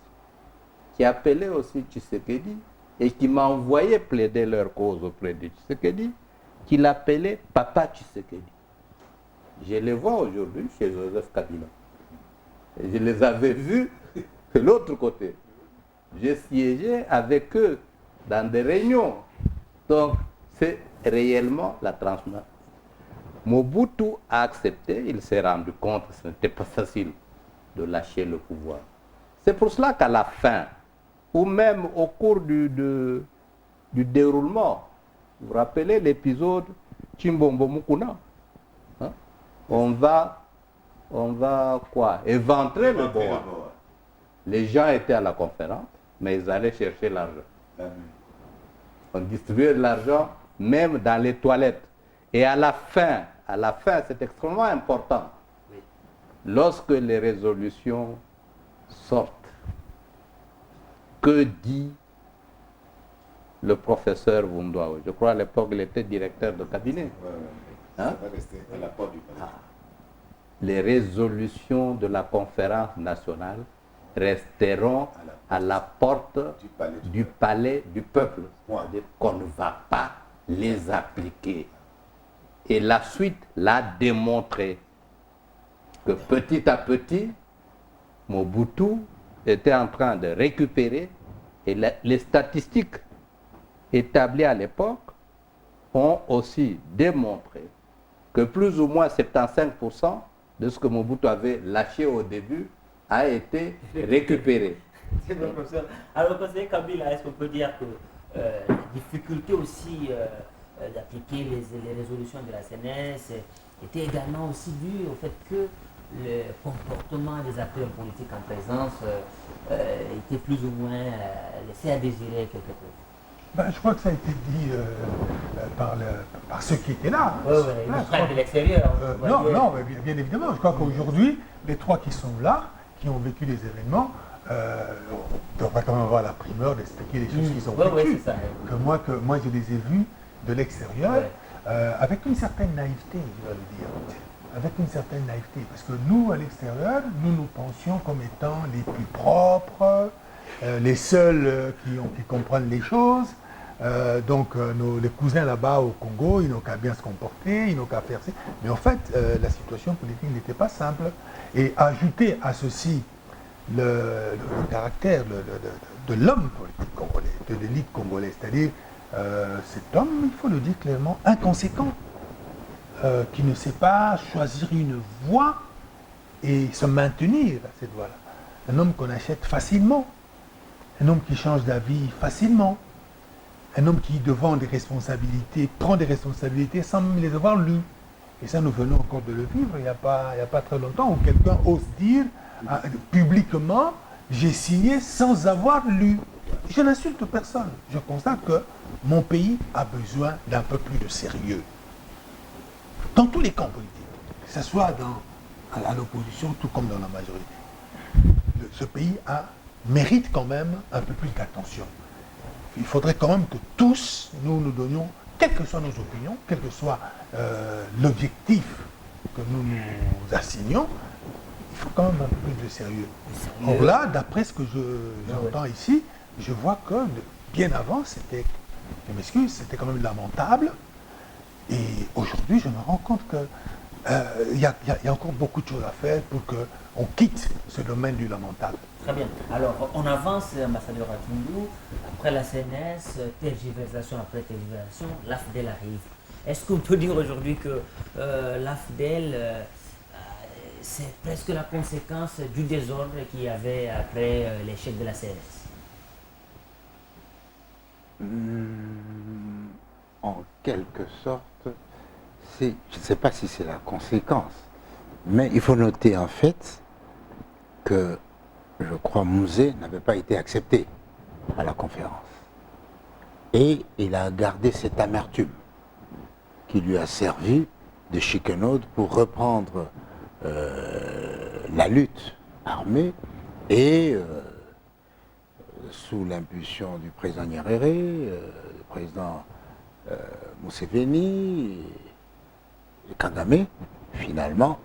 qui appelaient aussi Tshisekedi et qui m'envoyaient plaider leur cause auprès de Tshisekedi, qui l'appelaient Papa Tshisekedi. Je les vois aujourd'hui chez Joseph Kabila. Et je les avais vus de l'autre côté. J'ai siégé avec eux dans des réunions. Donc, c'est réellement la transformation. Mobutu a accepté, il s'est rendu compte que ce n'était pas facile de lâcher le pouvoir. C'est pour cela qu'à la fin, ou même au cours du déroulement, vous vous rappelez l'épisode Chimbombo Mukuna, hein? On va quoi? Éventrer le bois. Les gens étaient à la conférence, mais ils allaient chercher l'argent. On distribuait de l'argent même dans les toilettes. Et à la fin, c'est extrêmement important. Oui. Lorsque les résolutions sortent, que dit le professeur Vundwa? Je crois à l'époque il était directeur de cabinet. Hein? Ça va rester à la porte du palais. Les résolutions de la conférence nationale resteront à la porte du palais du peuple. C'est-à-dire qu'on ne va pas les appliquer. Et la suite l'a démontré que petit à petit, Mobutu était en train de récupérer et les statistiques établies à l'époque ont aussi démontré que plus ou moins 75% de ce que Mobutu avait lâché au début a été récupéré. C'est bon, professeur. Alors, conseiller Kabila, est-ce qu'on peut dire que la difficulté aussi d'appliquer les résolutions de la CNS était également aussi due au fait que le comportement des acteurs politiques en présence était plus ou moins laissé à désirer quelque peu? Ben, je crois que ça a été dit par ceux qui étaient là. Oui, de l'extérieur. Non, mais bien évidemment. Je crois qu'aujourd'hui, les trois qui sont là, qui ont vécu les événements, devraient quand même avoir la primeur d'expliquer les choses qui sont vécues. Que moi, je les ai vus de l'extérieur, avec une certaine naïveté, je dois le dire. Avec une certaine naïveté. Parce que nous, à l'extérieur, nous pensions comme étant les plus propres, les seuls qui comprennent les choses. Les cousins là-bas au Congo, ils n'ont qu'à bien se comporter, ils n'ont qu'à faire ça. Mais en fait, la situation politique n'était pas simple. Et ajouter à ceci le caractère de l'homme politique congolais, de l'élite congolaise, c'est-à-dire cet homme, il faut le dire clairement, inconséquent, qui ne sait pas choisir une voie et se maintenir à cette voie-là. Un homme qu'on achète facilement, un homme qui change d'avis facilement, un homme qui, devant des responsabilités, prend des responsabilités sans même les avoir lues. Et ça, nous venons encore de le vivre il n'y a pas très longtemps, où quelqu'un ose dire publiquement, j'ai signé sans avoir lu. Je n'insulte personne. Je constate que mon pays a besoin d'un peu plus de sérieux. Dans tous les camps politiques, que ce soit à l'opposition, tout comme dans la majorité. Ce pays mérite quand même un peu plus d'attention. Il faudrait quand même que tous, nous donnions, quelles que soient nos opinions, quel que soit l'objectif que nous nous assignons, il faut quand même un peu plus de sérieux. Or là, d'après ce que j'entends ici, je vois que bien avant, c'était, je m'excuse, c'était quand même lamentable. Et aujourd'hui, je me rends compte qu'il y a encore beaucoup de choses à faire pour qu'on quitte ce domaine du lamentable. Très bien. Alors, on avance, ambassadeur Atundu. Après la CNS, tergiversation après tergiversation, l'AFDEL arrive. Est-ce qu'on peut dire aujourd'hui que l'AFDEL, c'est presque la conséquence du désordre qu'il y avait après l'échec de la CNS? En quelque sorte, je ne sais pas si c'est la conséquence, mais il faut noter en fait que, je crois, Mouzé n'avait pas été accepté à la conférence. Et il a gardé cette amertume qui lui a servi de chicanaude pour reprendre la lutte armée et sous l'impulsion du président Nyerere, du président Museveni et Kagame, finalement,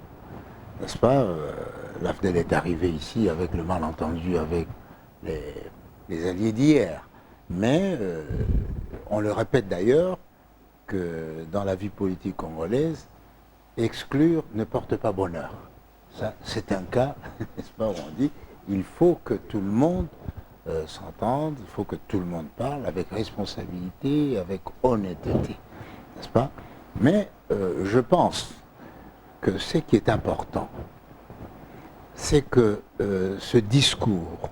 n'est-ce pas, l'AFDEL est arrivé ici avec le malentendu avec les alliés d'hier. Mais on le répète d'ailleurs que dans la vie politique congolaise, exclure ne porte pas bonheur. Ça, c'est un cas, n'est-ce pas, où on dit il faut que tout le monde s'entende, il faut que tout le monde parle avec responsabilité, avec honnêteté, n'est-ce pas? Mais je pense que ce qui est important, c'est que ce discours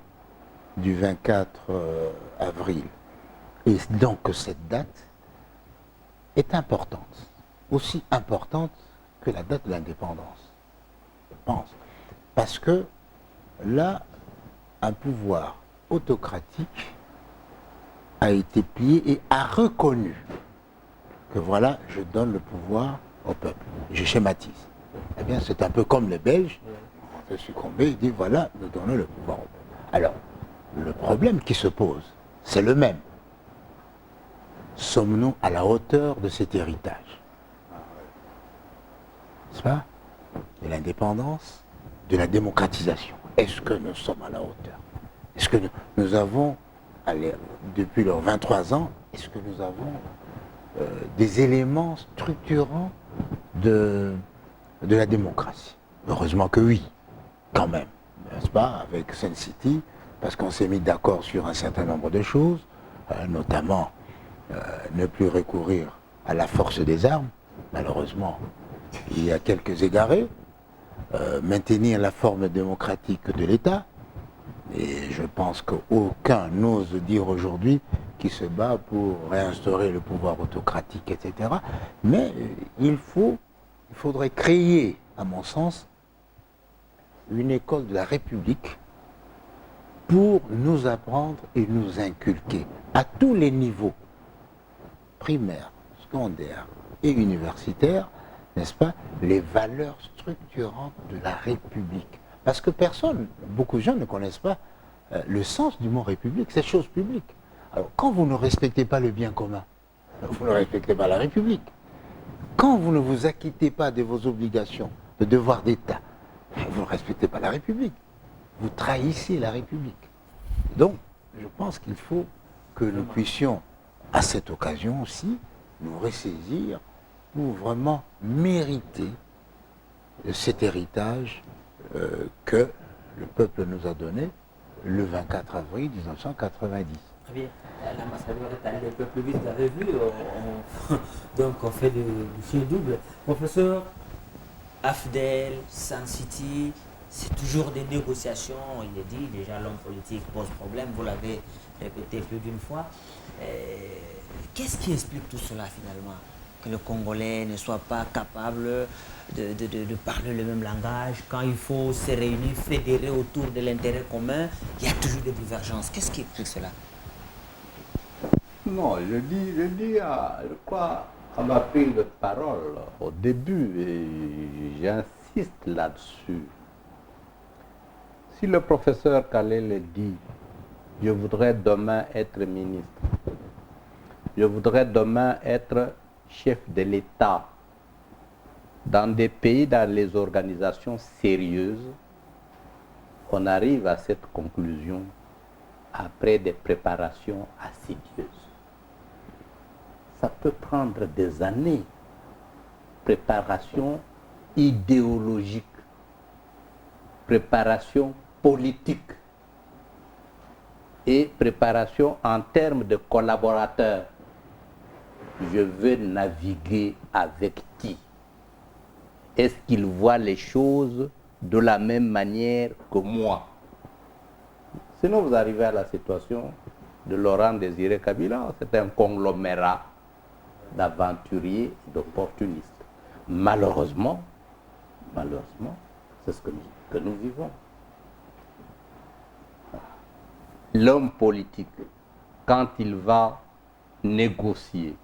du 24 avril, et donc cette date, est importante, aussi importante que la date de l'indépendance, je pense. Parce que là, un pouvoir autocratique a été plié et a reconnu que voilà, je donne le pouvoir au peuple. Je schématise. Eh bien, c'est un peu comme les Belges, ont succombé, ils disent voilà, nous donnons le pouvoir au peuple. Alors, le problème qui se pose, c'est le même. Sommes-nous à la hauteur de cet héritage? N'est-ce pas? De l'indépendance, de la démocratisation. Est-ce que nous sommes à la hauteur? Est-ce que nous avons, depuis leurs 23 ans, est-ce que nous avons des éléments structurants de la démocratie? Heureusement que oui, quand même, n'est-ce pas, avec Sun City, parce qu'on s'est mis d'accord sur un certain nombre de choses, notamment ne plus recourir à la force des armes, malheureusement, il y a quelques égarés, maintenir la forme démocratique de l'État, et je pense qu'aucun n'ose dire aujourd'hui qu'il se bat pour réinstaurer le pouvoir autocratique, etc. Mais il faudrait créer, à mon sens, une école de la République pour nous apprendre et nous inculquer à tous les niveaux, primaires, secondaires et universitaires, n'est-ce pas, les valeurs structurantes de la République. Parce que beaucoup de gens ne connaissent pas le sens du mot République, c'est chose publique. Alors, quand vous ne respectez pas le bien commun, vous ne respectez pas la République. Quand vous ne vous acquittez pas de vos obligations, de devoirs d'État, vous ne respectez pas la République. Vous trahissez la République. Donc, je pense qu'il faut que nous puissions à cette occasion aussi, nous ressaisir pour vraiment mériter cet héritage que le peuple nous a donné le 24 avril 1990. Très bien. L'ambassadeur est allé un peu plus vite, vous avez vu. Donc on fait du chien double. Professeur, AFDEL, Sun City, c'est toujours des négociations, il est dit, déjà l'homme politique pose problème, vous l'avez répété plus d'une fois. Qu'est-ce qui explique tout cela finalement? Que le Congolais ne soit pas capable de parler le même langage, quand il faut se réunir, fédérer autour de l'intérêt commun, il y a toujours des divergences. Qu'est-ce qui explique cela? Non, je crois, à ma prise de parole au début, et j'insiste là-dessus. Si le professeur Kalele dit « Je voudrais demain être ministre, je voudrais demain être chef de l'État », dans des pays, dans les organisations sérieuses, on arrive à cette conclusion après des préparations assidueuses. Ça peut prendre des années. Préparation idéologique, préparation politique et préparation en termes de collaborateurs. Je veux naviguer avec qui? Est-ce qu'il voit les choses de la même manière que moi? Sinon, vous arrivez à la situation de Laurent Désiré Kabila. C'est un conglomérat d'aventuriers, d'opportunistes. Malheureusement, c'est ce que nous vivons. L'homme politique, quand il va négocier,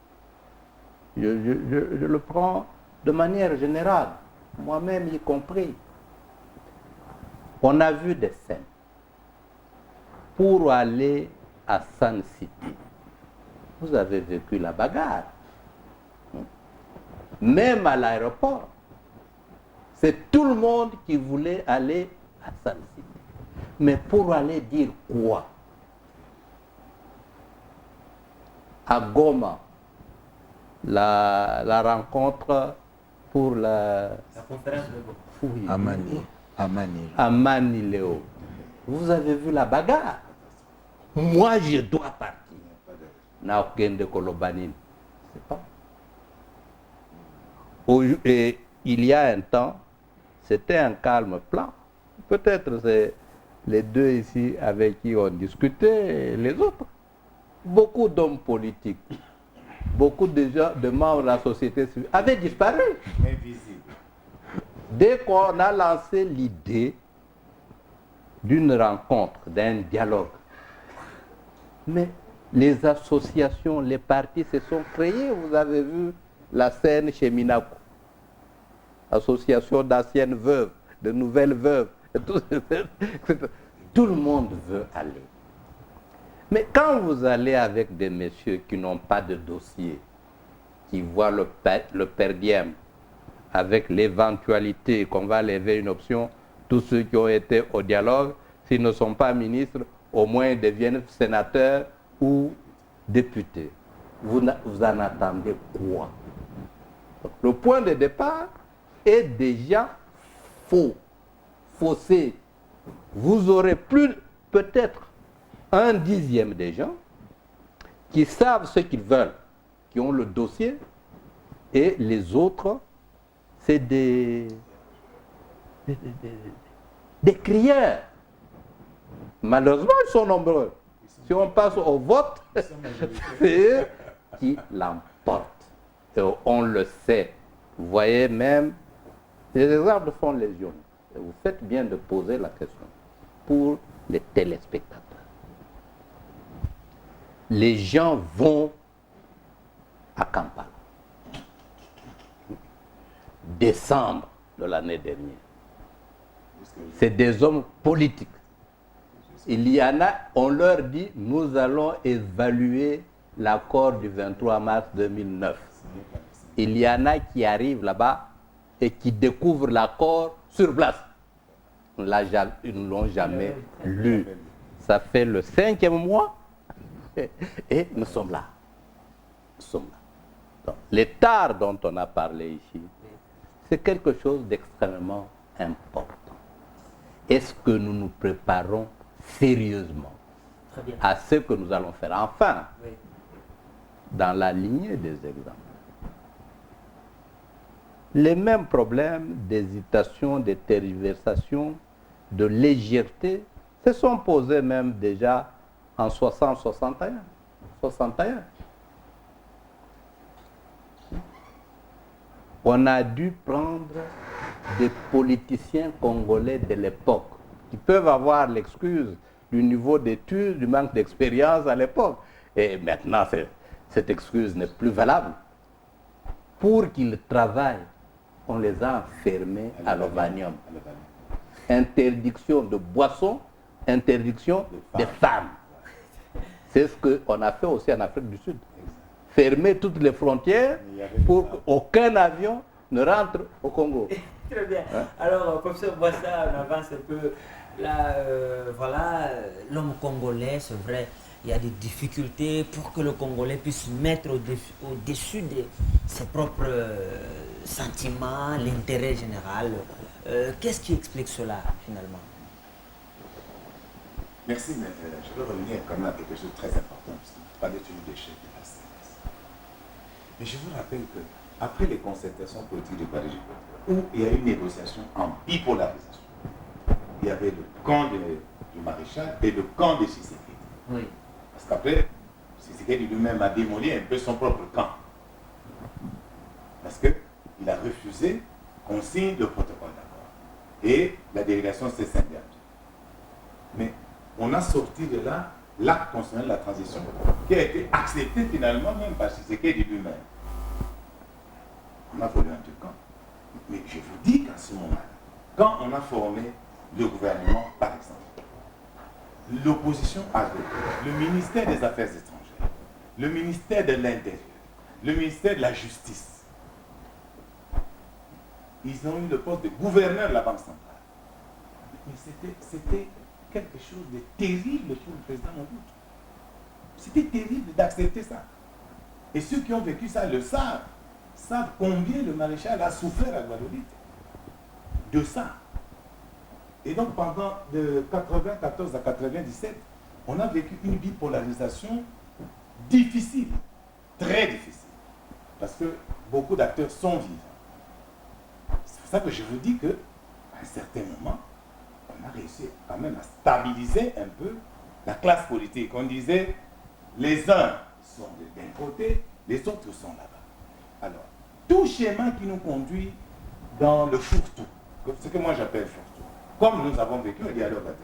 je le prends de manière générale, moi-même y compris. On a vu des scènes. Pour aller à Sun City, vous avez vécu la bagarre. Même à l'aéroport, c'est tout le monde qui voulait aller à Sun City. Mais pour aller dire quoi? À Goma, la rencontre pour la conférence de Goma. À Maniléo. Vous avez vu la bagarre? Moi, je dois partir. Naokende Kolobanine. C'est pas. Et il y a un temps, c'était un calme plat. Peut-être c'est les deux ici avec qui on discutait, les autres. Beaucoup d'hommes politiques, beaucoup de membres de la société civile avaient disparu. Invisible. Dès qu'on a lancé l'idée d'une rencontre, d'un dialogue, mais les associations, les partis se sont créés. Vous avez vu la scène chez Minaku, association d'anciennes veuves, de nouvelles veuves. Tout le monde veut aller. Mais quand vous allez avec des messieurs qui n'ont pas de dossier, qui voient le per diem, avec l'éventualité qu'on va lever une option, tous ceux qui ont été au dialogue, s'ils ne sont pas ministres, au moins ils deviennent sénateurs ou députés. Vous en attendez quoi? Donc, le point de départ est déjà faux, faussé. Vous aurez plus, peut-être, 1/10 des gens qui savent ce qu'ils veulent, qui ont le dossier, et les autres, c'est des crieurs. Malheureusement, ils sont nombreux. Si on passe au vote, c'est eux qui l'emportent. Et on le sait. Vous voyez même, les exemples font légion. Et vous faites bien de poser la question pour les téléspectateurs. Les gens vont à Kampala. Décembre de l'année dernière. C'est des hommes politiques. Il y en a, on leur dit, nous allons évaluer l'accord du 23 mars 2009. Il y en a qui arrivent là-bas et qui découvrent l'accord sur place. Ils ne l'ont jamais lu. Ça fait le 5e mois et nous sommes là. sommes là. Donc, l'état dont on a parlé ici, c'est quelque chose d'extrêmement important. Est-ce que nous nous préparons sérieusement à ce que nous allons faire? Enfin, dans la lignée des exemples, les mêmes problèmes d'hésitation, de tergiversation, de légèreté se sont posés même déjà en 60-61. On a dû prendre des politiciens congolais de l'époque qui peuvent avoir l'excuse du niveau d'études, du manque d'expérience à l'époque. Et maintenant, cette excuse n'est plus valable. Pour qu'ils travaillent, on les a enfermés à l'ovanium. Interdiction de boissons, interdiction des femmes. C'est ce qu'on a fait aussi en Afrique du Sud. Fermer toutes les frontières pour qu'aucun avion ne rentre au Congo. Très bien. Alors, professeur Boissa, on avance un peu. Là, voilà, l'homme congolais, c'est vrai, il y a des difficultés pour que le Congolais puisse mettre au-dessus de ses propres sentiments, l'intérêt général. Qu'est-ce qui explique cela, finalement? Merci, mais je veux revenir quand même à quelque chose de très important, parce qu'il ne faut pas détruire l'échec de la CNS. Mais je vous rappelle qu'après les concertations politiques de Paris, où il y a eu une négociation en bipolarisation, il y avait le camp du maréchal et le camp de Tshisekedi. Oui. Parce qu'après, Tshisekedi lui-même a démoli un peu son propre camp. Parce qu'il a refusé qu'on signe le protocole d'accord. Et la délégation s'est scindée. Mais on a sorti de là l'acte concernant la transition qui a été accepté finalement même par Tshisekedi lui-même. On a volé un deux camps. Mais je vous dis qu'à ce moment-là, quand on a formé le gouvernement, par exemple, l'opposition avait le ministère des Affaires étrangères, le ministère de l'Intérieur, le ministère de la Justice. Ils ont eu le poste de gouverneur de la Banque centrale. Mais c'était quelque chose de terrible pour le président Mobutu. C'était terrible d'accepter ça. Et ceux qui ont vécu ça le savent combien le maréchal a souffert à Guadeloupe de ça. Et donc pendant de 94 à 97, on a vécu une bipolarisation difficile, très difficile, parce que beaucoup d'acteurs sont vivants. C'est pour ça que je vous dis qu'à un certain moment, on a réussi quand même à stabiliser un peu la classe politique. On disait, les uns sont d'un côté, les autres sont là-bas. Alors, tout schéma qui nous conduit dans le fourre-tout, ce que moi j'appelle fourre-tout, comme nous avons vécu un dialogue avec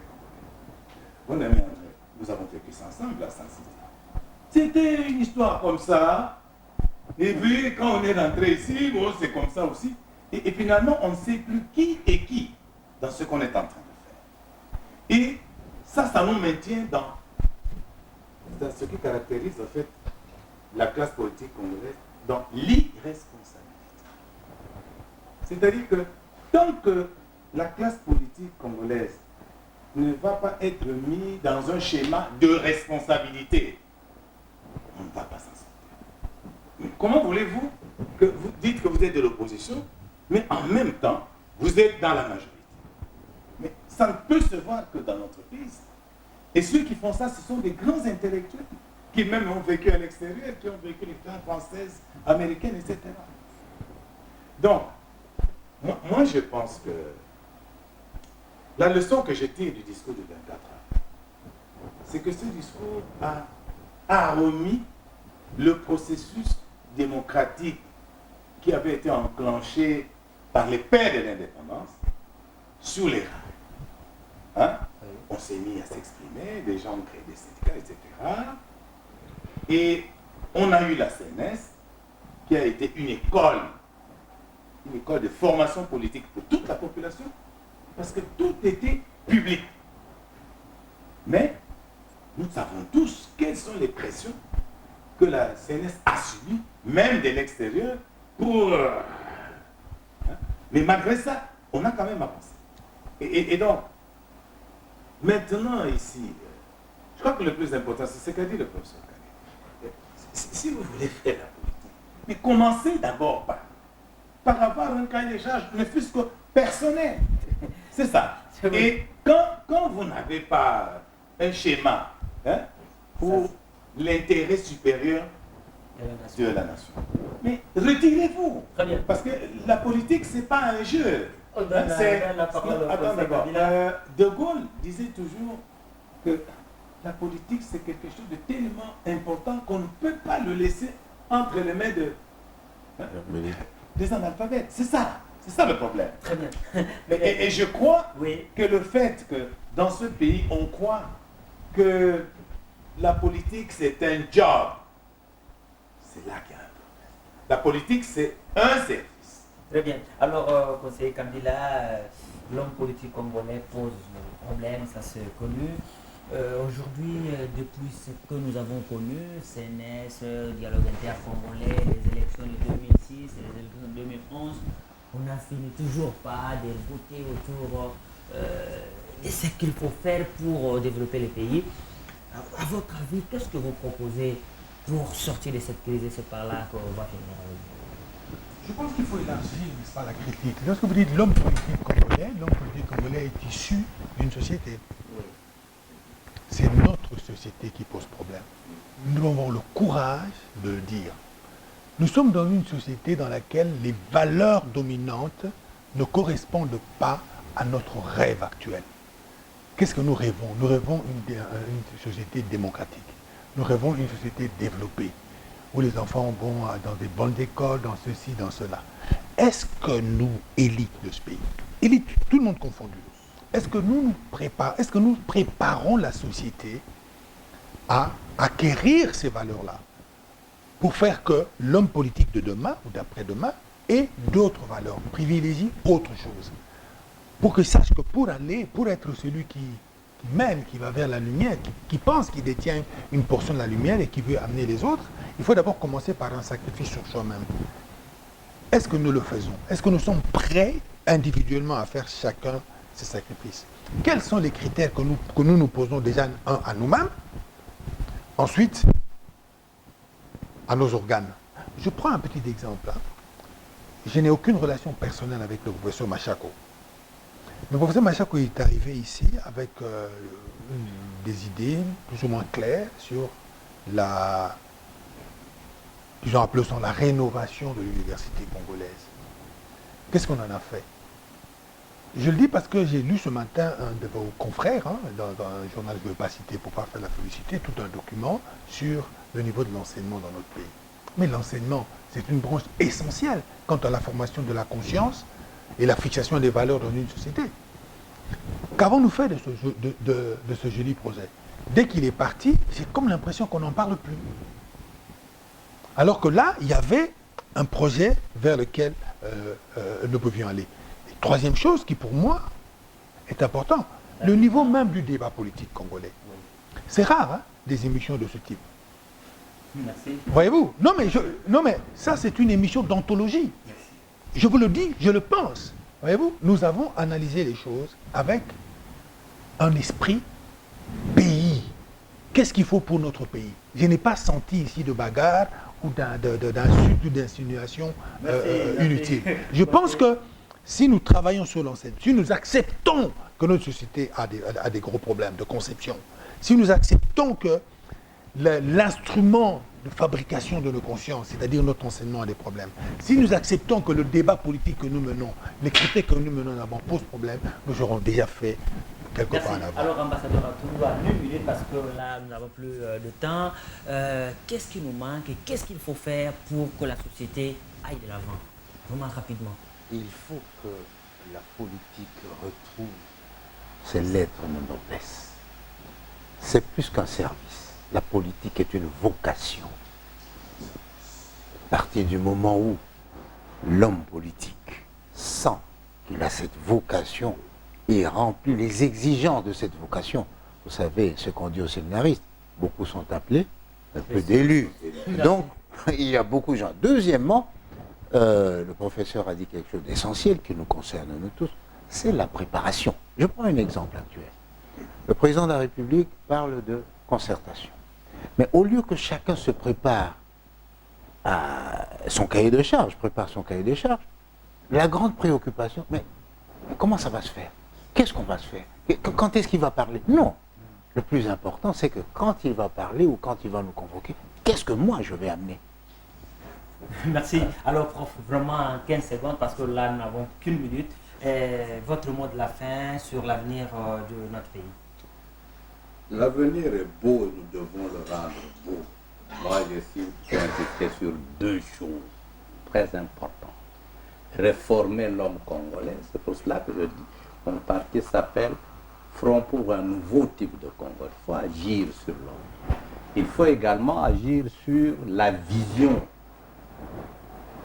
mon ami André, nous avons vécu ça ensemble à Saint-City. C'était une histoire comme ça, et puis quand on est rentré ici, bon, c'est comme ça aussi, et finalement on ne sait plus qui est qui dans ce qu'on est en train de faire. Et ça nous maintient dans ce qui caractérise en fait la classe politique congolaise, dans l'irresponsabilité. C'est-à-dire que tant que la classe politique congolaise ne va pas être mise dans un schéma de responsabilité, on ne va pas s'en sortir. Mais comment voulez-vous que vous dites que vous êtes de l'opposition, mais en même temps, vous êtes dans la majorité? Mais ça ne peut se voir que dans notre pays. Et ceux qui font ça, ce sont des grands intellectuels qui même ont vécu à l'extérieur, qui ont vécu l'expérience française, américaine, etc. Donc, moi je pense que la leçon que je tire du discours du 24 ans, c'est que ce discours a remis le processus démocratique qui avait été enclenché par les pères de l'indépendance sur les rails. Hein? On s'est mis à s'exprimer, des gens ont créé des syndicats, etc. Et on a eu la CNS, qui a été une école de formation politique pour toute la population, parce que tout était public. Mais nous savons tous quelles sont les pressions que la CNS a subies, même de l'extérieur, pour... Mais malgré ça, on a quand même avancé. Et donc, maintenant ici, je crois que le plus important, c'est ce qu'a dit le professeur Kane. si vous voulez faire la politique, mais commencez d'abord par avoir un cahier des charges, ne fût-ce que personnel. C'est ça. Et quand vous n'avez pas un schéma pour l'intérêt supérieur de la nation, mais retirez-vous. Très bien. Parce que la politique, ce n'est pas un jeu. Attends d'abord. De Gaulle disait toujours que la politique, c'est quelque chose de tellement important qu'on ne peut pas le laisser entre les mains des analphabètes. C'est ça le problème. Très bien. Et je crois Oui. que le fait que dans ce pays, on croit que la politique, c'est un job, c'est là qu'il y a un problème. La politique, c'est un service. Très bien. Alors, conseiller Kambila, l'homme politique congolais pose problème, ça c'est connu. Aujourd'hui, depuis ce que nous avons connu, CNS, dialogue intercongolais, les élections de 2006 et les élections de 2011, on n'a fini toujours pas de voter autour de ce qu'il faut faire pour développer le pays. À votre avis, qu'est-ce que vous proposez pour sortir de cette crise et c'est par là qu'on va finir avec vous? Je pense qu'il faut élargir, n'est-ce pas, la critique. Lorsque vous dites l'homme politique congolais est issu d'une société. C'est notre société qui pose problème. Nous devons avoir le courage de le dire. Nous sommes dans une société dans laquelle les valeurs dominantes ne correspondent pas à notre rêve actuel. Qu'est-ce que nous rêvons? Nous rêvons une société démocratique. Nous rêvons une société développée, où les enfants vont dans des bonnes écoles, dans ceci, dans cela. Est-ce que nous, élite de ce pays, élite, tout le monde confondu, est-ce que nous préparons la société à acquérir ces valeurs-là pour faire que l'homme politique de demain ou d'après-demain ait d'autres valeurs, privilégie autre chose? Pour qu'il sache que pour être celui qui mène, qui va vers la lumière, qui pense qu'il détient une portion de la lumière et qui veut amener les autres, il faut d'abord commencer par un sacrifice sur soi-même. Est-ce que nous le faisons? Est-ce que nous sommes prêts individuellement à faire chacun ces sacrifices? Quels sont les critères que nous posons déjà, un, à nous-mêmes, ensuite à nos organes? Je prends un petit exemple. Je n'ai aucune relation personnelle avec le professeur Machako. Le professeur Machako est arrivé ici avec des idées plus ou moins claires sur la rénovation de l'université congolaise. Qu'est-ce qu'on en a fait? Je le dis parce que j'ai lu ce matin un de vos confrères, dans un journal que je ne veux pas citer pour ne pas faire la publicité, tout un document sur le niveau de l'enseignement dans notre pays. Mais l'enseignement, c'est une branche essentielle quant à la formation de la conscience et la fixation des valeurs dans une société. Qu'avons-nous fait de ce joli projet? Dès qu'il est parti, j'ai comme l'impression qu'on n'en parle plus. Alors que là, il y avait un projet vers lequel nous pouvions aller. Et troisième chose qui, pour moi, est important, le niveau même du débat politique congolais. C'est rare, des émissions de ce type. Merci. Voyez-vous? Non mais ça, c'est une émission d'anthologie. Je vous le dis, je le pense. Voyez-vous, nous avons analysé les choses avec un esprit pays. Qu'est-ce qu'il faut pour notre pays? Je n'ai pas senti ici de bagarre ou d'insultes ou d'insinuations inutiles. Je pense que si nous travaillons sur l'enseignement, si nous acceptons que notre société a des gros problèmes de conception, si nous acceptons que l'instrument de fabrication de nos consciences, c'est-à-dire notre enseignement, a des problèmes. Si nous acceptons que le débat politique que nous menons, les critères que nous menons d'abord posent problème, nous aurons déjà fait quelque part en avant. Alors, ambassadeur Atoulou, à 1 minute, parce que là, nous n'avons plus de temps. Qu'est-ce qui nous manque et qu'est-ce qu'il faut faire pour que la société aille de l'avant? Vraiment rapidement. Il faut que la politique retrouve ses lettres de noblesse. C'est plus qu'un service. La politique est une vocation. À partir du moment où l'homme politique sent qu'il a cette vocation et remplit les exigences de cette vocation, vous savez ce qu'on dit aux séminaristes, beaucoup sont appelés, un peu d'élus. Donc, il y a beaucoup de gens. Deuxièmement, le professeur a dit quelque chose d'essentiel qui nous concerne nous tous, c'est la préparation. Je prends un exemple actuel. Le président de la République parle de concertation. Mais au lieu que chacun se prépare son cahier de charges, prépare son cahier de charges. La grande préoccupation, mais comment ça va se faire? Qu'est-ce qu'on va se faire? Quand est-ce qu'il va parler? Non. Le plus important, c'est que quand il va parler ou quand il va nous convoquer, qu'est-ce que moi je vais amener? Merci. Alors, prof, vraiment en 15 secondes, parce que là, nous n'avons qu'une minute. Votre mot de la fin sur l'avenir de notre pays. L'avenir est beau, nous devons le rendre beau. Moi, je suis insisté sur deux choses très importantes. Réformer l'homme congolais, c'est pour cela que je dis, mon parti s'appelle Front pour un nouveau type de Congo. Il faut agir sur l'homme. Il faut également agir sur la vision,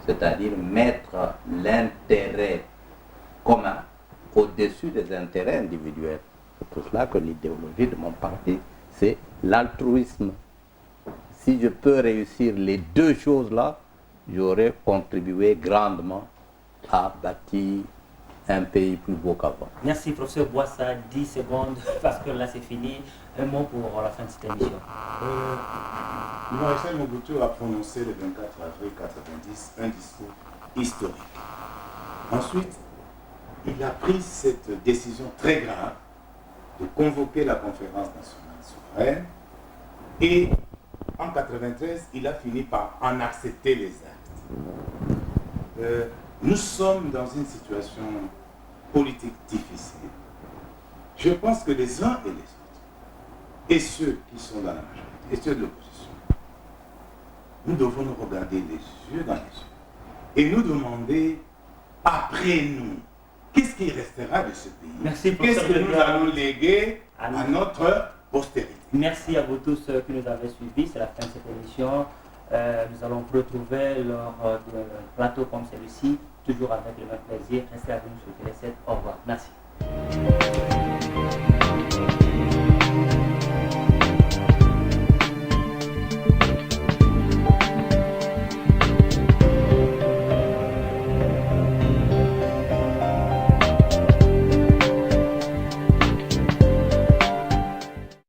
c'est-à-dire mettre l'intérêt commun au-dessus des intérêts individuels. C'est pour cela que l'idéologie de mon parti, c'est l'altruisme. Si je peux réussir les deux choses-là, j'aurais contribué grandement à bâtir un pays plus beau qu'avant. Merci, professeur Boissa. 10 secondes, parce que là, c'est fini. Un mot pour la fin de cette émission. Maréchal Mobutu a prononcé le 24 avril 1990 un discours historique. Ensuite, il a pris cette décision très grave de convoquer la conférence nationale souveraine et en 1993, il a fini par en accepter les actes. Nous sommes dans une situation politique difficile. Je pense que les uns et les autres, et ceux qui sont dans la majorité, et ceux de l'opposition, nous devons nous regarder les yeux dans les yeux et nous demander, après nous, qu'est-ce qui restera de ce pays? Merci, qu'est-ce que nous allons léguer à notre postérité? Merci à vous tous qui nous avez suivis. C'est la fin de cette émission. Nous allons vous retrouver lors de plateaux comme celui-ci, toujours avec le même plaisir. Restez avec nous sur Télé 7. Au revoir. Merci.